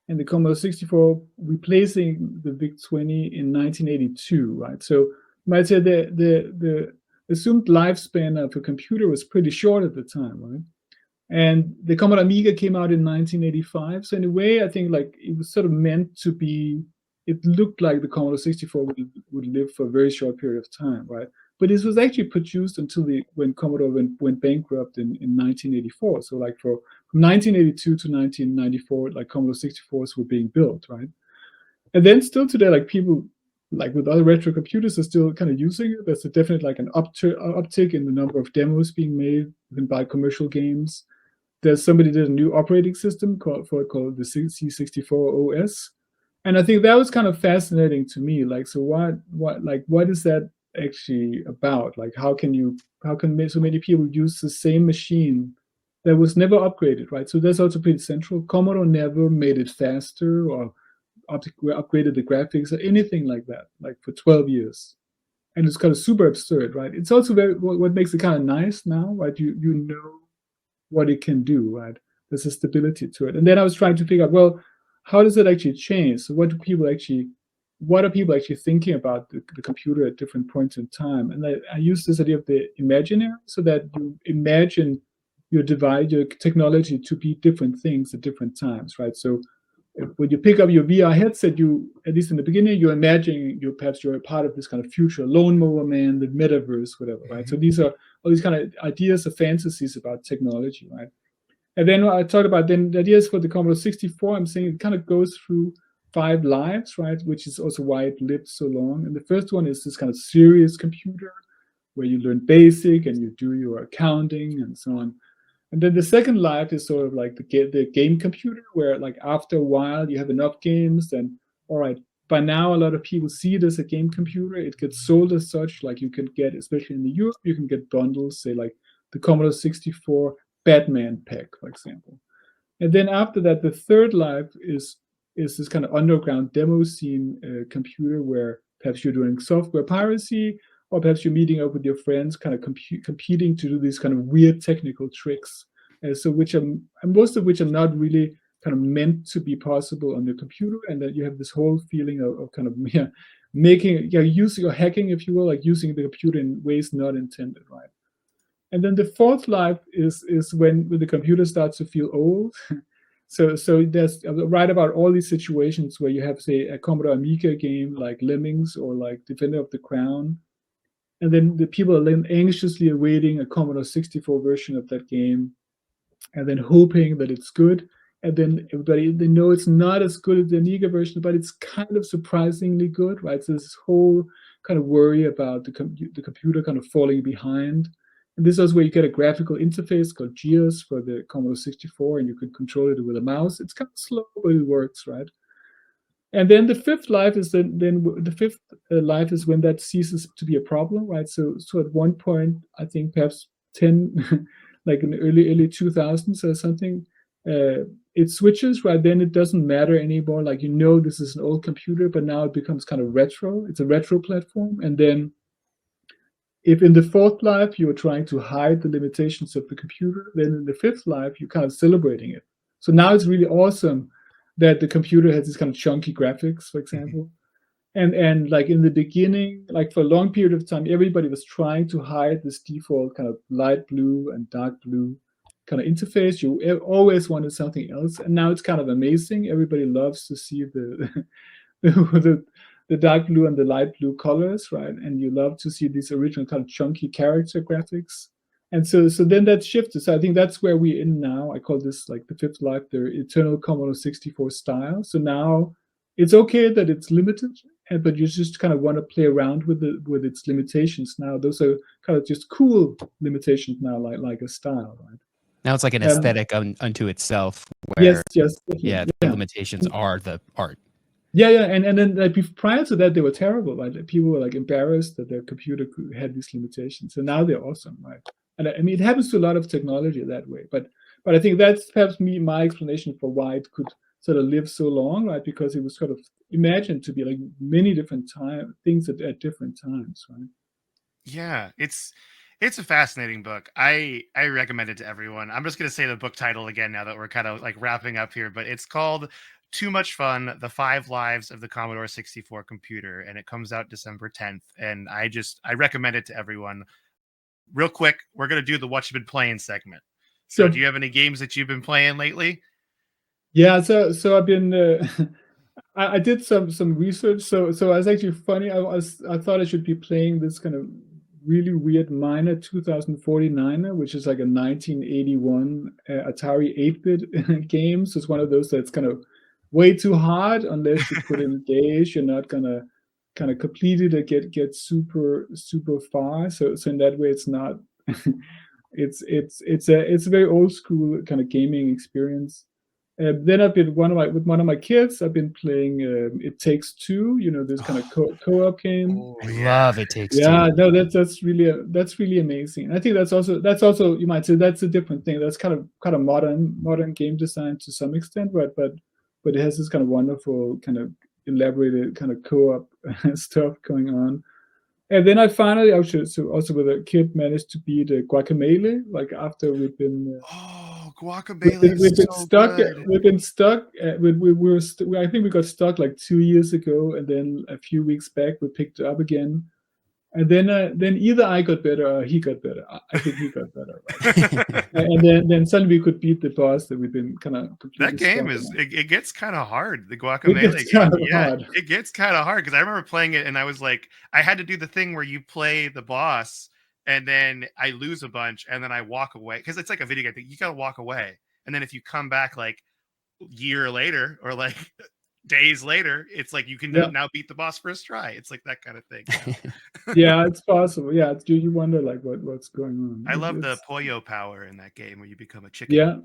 And the Commodore 64 replacing the VIC-20 in 1982, right? So you might say the assumed lifespan of a computer was pretty short at the time, right? And the Commodore Amiga came out in 1985. So in a way, I think like it was sort of meant to be, it looked like the Commodore 64 would live for a very short period of time, right? But this was actually produced until when Commodore went bankrupt in 1984. So like from 1982 to 1994, like Commodore 64s were being built, right? And then still today, like people, like with other retro computers, are still kind of using it. There's a definite like an uptick in the number of demos being made. You can buy commercial games. There's somebody did a new operating system called the C64 OS, and I think that was kind of fascinating to me. Like, so what is that actually about? Like, how can so many people use the same machine that was never upgraded, right? So that's also pretty central. Commodore never made it faster or upgraded the graphics or anything like that, like for 12 years. And it's kind of super absurd, right? It's also what makes it kind of nice now, right? You know what it can do, right? there's a stability to it. And then I was trying to figure out, well, how does it actually change? So what are people actually thinking about the computer at different points in time? And I use this idea of the imaginary, so that you imagine your device, your technology, to be different things at different times, right? So when you pick up your VR headset, you, at least in the beginning, you're imagining you're a part of this kind of future lone mower man, the metaverse, whatever, right? So these are all these kind of ideas or fantasies about technology, right? And then I talked about then the ideas for the Commodore 64. I'm saying it kind of goes through 5 lives, right? Which is also why it lived so long. And the first one is this kind of serious computer where you learn basic and you do your accounting and so on. And then the second life is sort of like the game computer, where like after a while you have enough games, then all right, by now a lot of people see it as a game computer. It gets sold as such, like you can get, especially in the Europe, you can get bundles, say like the Commodore 64 Batman pack, for example. And then after that, the third life is this kind of underground demo scene computer, where perhaps you're doing software piracy, or perhaps you're meeting up with your friends, kind of competing to do these kind of weird technical tricks. So most of which are not really kind of meant to be possible on the computer, and that you have this whole feeling of kind of using or hacking, if you will, like using the computer in ways not intended, right? And then the fourth life is when the computer starts to feel old. So there's right about all these situations where you have, say, a Commodore Amiga game like Lemmings or like Defender of the Crown, and then the people are then anxiously awaiting a Commodore 64 version of that game, and then hoping that it's good. And then everybody, they know it's not as good as the Amiga version, but it's kind of surprisingly good, right? So this whole kind of worry about the computer kind of falling behind. And this is where you get a graphical interface called GEOS for the Commodore 64, and you can control it with a mouse. It's kind of slow, but it works, right? And then the fifth life is when that ceases to be a problem, right? So at one point, I think perhaps 10, like in the early 2000s or something, it switches, right? Then it doesn't matter anymore. Like, this is an old computer, but now it becomes kind of retro. It's a retro platform. And then if in the fourth life you're trying to hide the limitations of the computer, then in the fifth life you're kind of celebrating it. So now it's really awesome that the computer has this kind of chunky graphics, for example. And like in the beginning, like for a long period of time, everybody was trying to hide this default kind of light blue and dark blue kind of interface. You always wanted something else. And now it's kind of amazing. Everybody loves to see the dark blue and the light blue colors, right? And you love to see these original kind of chunky character graphics. And so then that shifted. So I think that's where we're in now. I call this like the fifth life, the eternal Commodore 64 style. So now it's okay that it's limited, but you just kind of want to play around with its limitations now. Those are kind of just cool limitations now, like a style, right? Now it's like an aesthetic unto itself, where yes, the limitations are the art. Yeah, and then like prior to that, they were terrible, right? Like, people were like embarrassed that their computer had these limitations, so now they're awesome, right? And I mean, it happens to a lot of technology that way, but I think that's perhaps my explanation for why it could sort of live so long, right? Because it was sort of imagined to be like many different things at different times, right? Yeah, it's a fascinating book. I recommend it to everyone. I'm just going to say the book title again now that we're kind of like wrapping up here, but it's called Too Much Fun: The 5 Lives of the Commodore 64 Computer, and it comes out December 10th. And I recommend it to everyone. Real quick, we're going to do the what you've been playing segment. So do you have any games that you've been playing lately? Yeah, so I've been I did some research. So it's actually funny. I thought I should be playing this kind of really weird Miner 2049er, which is like a 1981 Atari 8-bit game. So it's one of those that's kind of way too hard unless you put in days. You're not gonna kind of complete it or get super far. So in that way, it's not. it's a very old school kind of gaming experience. Then I've been with one of my kids. I've been playing It Takes Two. This kind of co-op game. Oh, I love It Takes Two. Yeah, no, that's really amazing. And I think that's also you might say that's a different thing. That's kind of modern game design to some extent, but it has this kind of wonderful kind of elaborated kind of co-op stuff going on. And then I finally also with a kid managed to beat Guacamelee, like after we've been Guacamelee is so good. We've been stuck. I think we got stuck like 2 years ago, and then a few weeks back we picked it up again. And then either I got better or he got better. I think he got better, right? and then suddenly we could beat the boss that we've been kind of completely That game stuck in. it gets kind of hard. The It Guacamelee gets game, kind of yeah, hard. it gets kind of hard because I remember playing it and I was like, I had to do the thing where you play the boss and then I lose a bunch and then I walk away because it's like a video game thing. You gotta walk away, and then if you come back like year later or like days later, it's like you can Yeah. now beat the boss first try. It's like that kind of thing. Yeah, it's possible. Yeah, you wonder like what's going on. I love the It's Pollo power in that game where you become a chicken. yeah.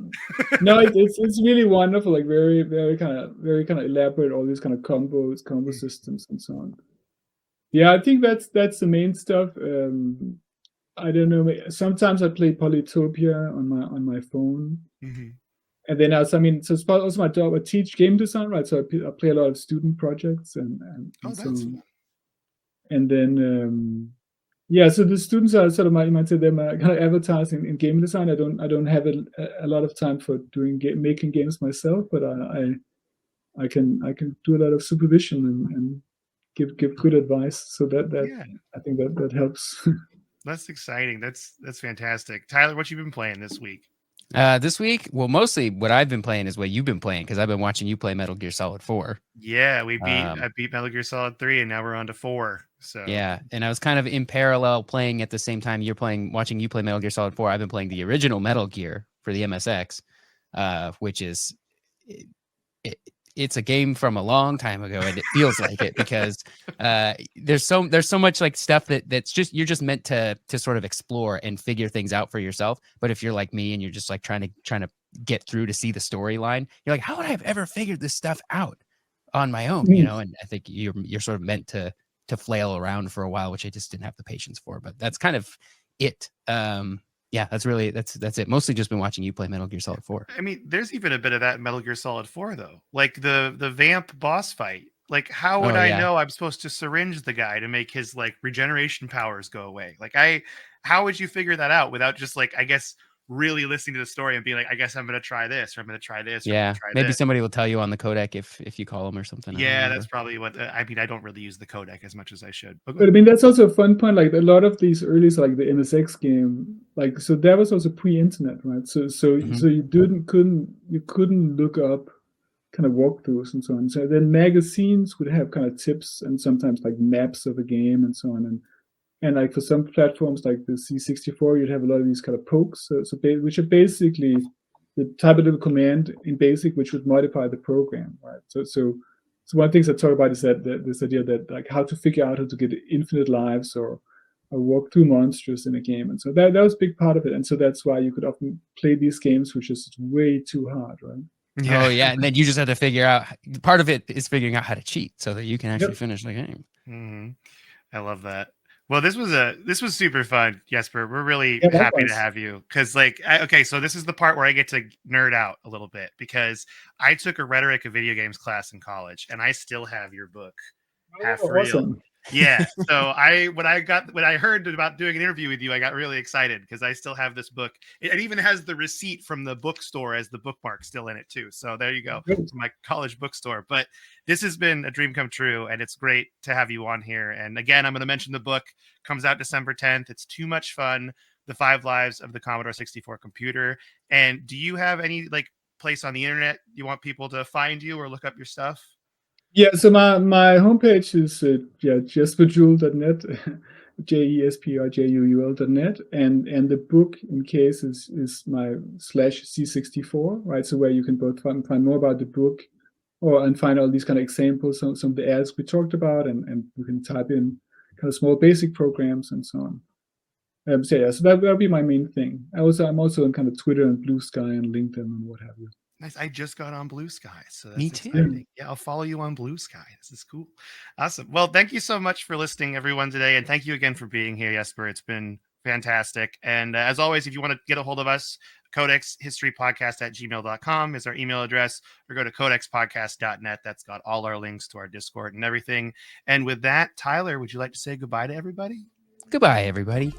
No, it's really wonderful. Like very kind of elaborate. All these kind of combo systems and so on. Yeah, I think that's the main stuff. I don't know. Sometimes I play Polytopia on my phone. Mm-hmm. And then so it's also my job. I teach game design, right? So I play a lot of student projects and that's so on. fun. And then so the students are sort of you might say they're my kind of advertising in game design. I don't have a lot of time for making games myself, but I can do a lot of supervision and give good advice. So that Yeah. I think that helps. That's exciting. That's fantastic. Tyler, what you been playing this week? This week, well, mostly what I've been playing is what you've been playing because I've been watching you play Metal Gear Solid 4. Yeah, I beat Metal Gear Solid 3 and now we're on to 4. So yeah, and I was kind of in parallel playing at the same time watching you play Metal Gear Solid 4. I've been playing the original Metal Gear for the MSX, which is it's a game from a long time ago, and it feels like it because there's so much like stuff that's just you're just meant to sort of explore and figure things out for yourself. But if you're like me and you're just like trying to get through to see the storyline, you're like, how would I have ever figured this stuff out on my own? You know, and I think you're sort of meant to flail around for a while, which I just didn't have the patience for. But that's kind of it. Yeah, that's it. Mostly just been watching you play Metal Gear Solid 4. I mean, there's even a bit of that in Metal Gear Solid 4 though. Like the vamp boss fight. Like how would I know I'm supposed to syringe the guy to make his like regeneration powers go away? Like how would you figure that out without just like I guess really listening to the story and being like, I guess I'm gonna try this or I'm gonna try this. Or Yeah, I'm gonna try maybe this. somebody will tell you on the codec if you call them or something. Yeah, that's probably what I mean. I don't really use the codec as much as I should. But I mean, that's also a fun point. Like a lot of these early, like the MSX game, like so that was also pre-internet, right? So you couldn't look up kind of walkthroughs and so on. So then magazines would have kind of tips and sometimes like maps of a game and so on. And like for some platforms like the C64, you'd have a lot of these kind of pokes, which are basically the type of little command in BASIC which would modify the program, right? So one of the things I talk about is that this idea that like how to figure out how to get infinite lives or walk through monsters in a game, and so that was a big part of it. And so that's why you could often play these games which is way too hard, right? Yeah. Oh yeah, and then you just have to figure out. Part of it is figuring out how to cheat so that you can actually finish the game. Mm-hmm. I love that. Well, this was super fun, Jesper. We're really happy to have you because, like, okay, so this is the part where I get to nerd out a little bit because I took a rhetoric of video games class in college, and I still have your book half real. Awesome. Yeah. So when I heard about doing an interview with you, I got really excited because I still have this book. It even has the receipt from the bookstore as the bookmark still in it too. So there you go. It's my college bookstore. But this has been a dream come true, and it's great to have you on here. And again, I'm going to mention the book comes out December 10th. It's too much fun. The 5 Lives of the Commodore 64 Computer. And do you have any like place on the internet you want people to find you or look up your stuff? Yeah, so my homepage is jesperjuul.net, jesperjuul.net, and the book in case is my /C64, right? So where you can both find more about the book and find all these kind of examples, some of the ads we talked about, and you can type in kind of small basic programs and so on. So that'll be my main thing. I'm also on kind of Twitter and Blue Sky and LinkedIn and what have you. Nice. I just got on Blue Sky, so that's Me too. exciting. Yeah, I'll follow you on Blue Sky. This is cool. Awesome. Well, thank you so much for listening, everyone, today, and thank you again for being here, Jesper. It's been fantastic. And as always, if you want to get a hold of us, codexhistorypodcast@gmail.com is our email address, or go to codexpodcast.net. That's got all our links to our Discord and everything. And with that, Tyler, would you like to say goodbye to everybody? Goodbye, everybody.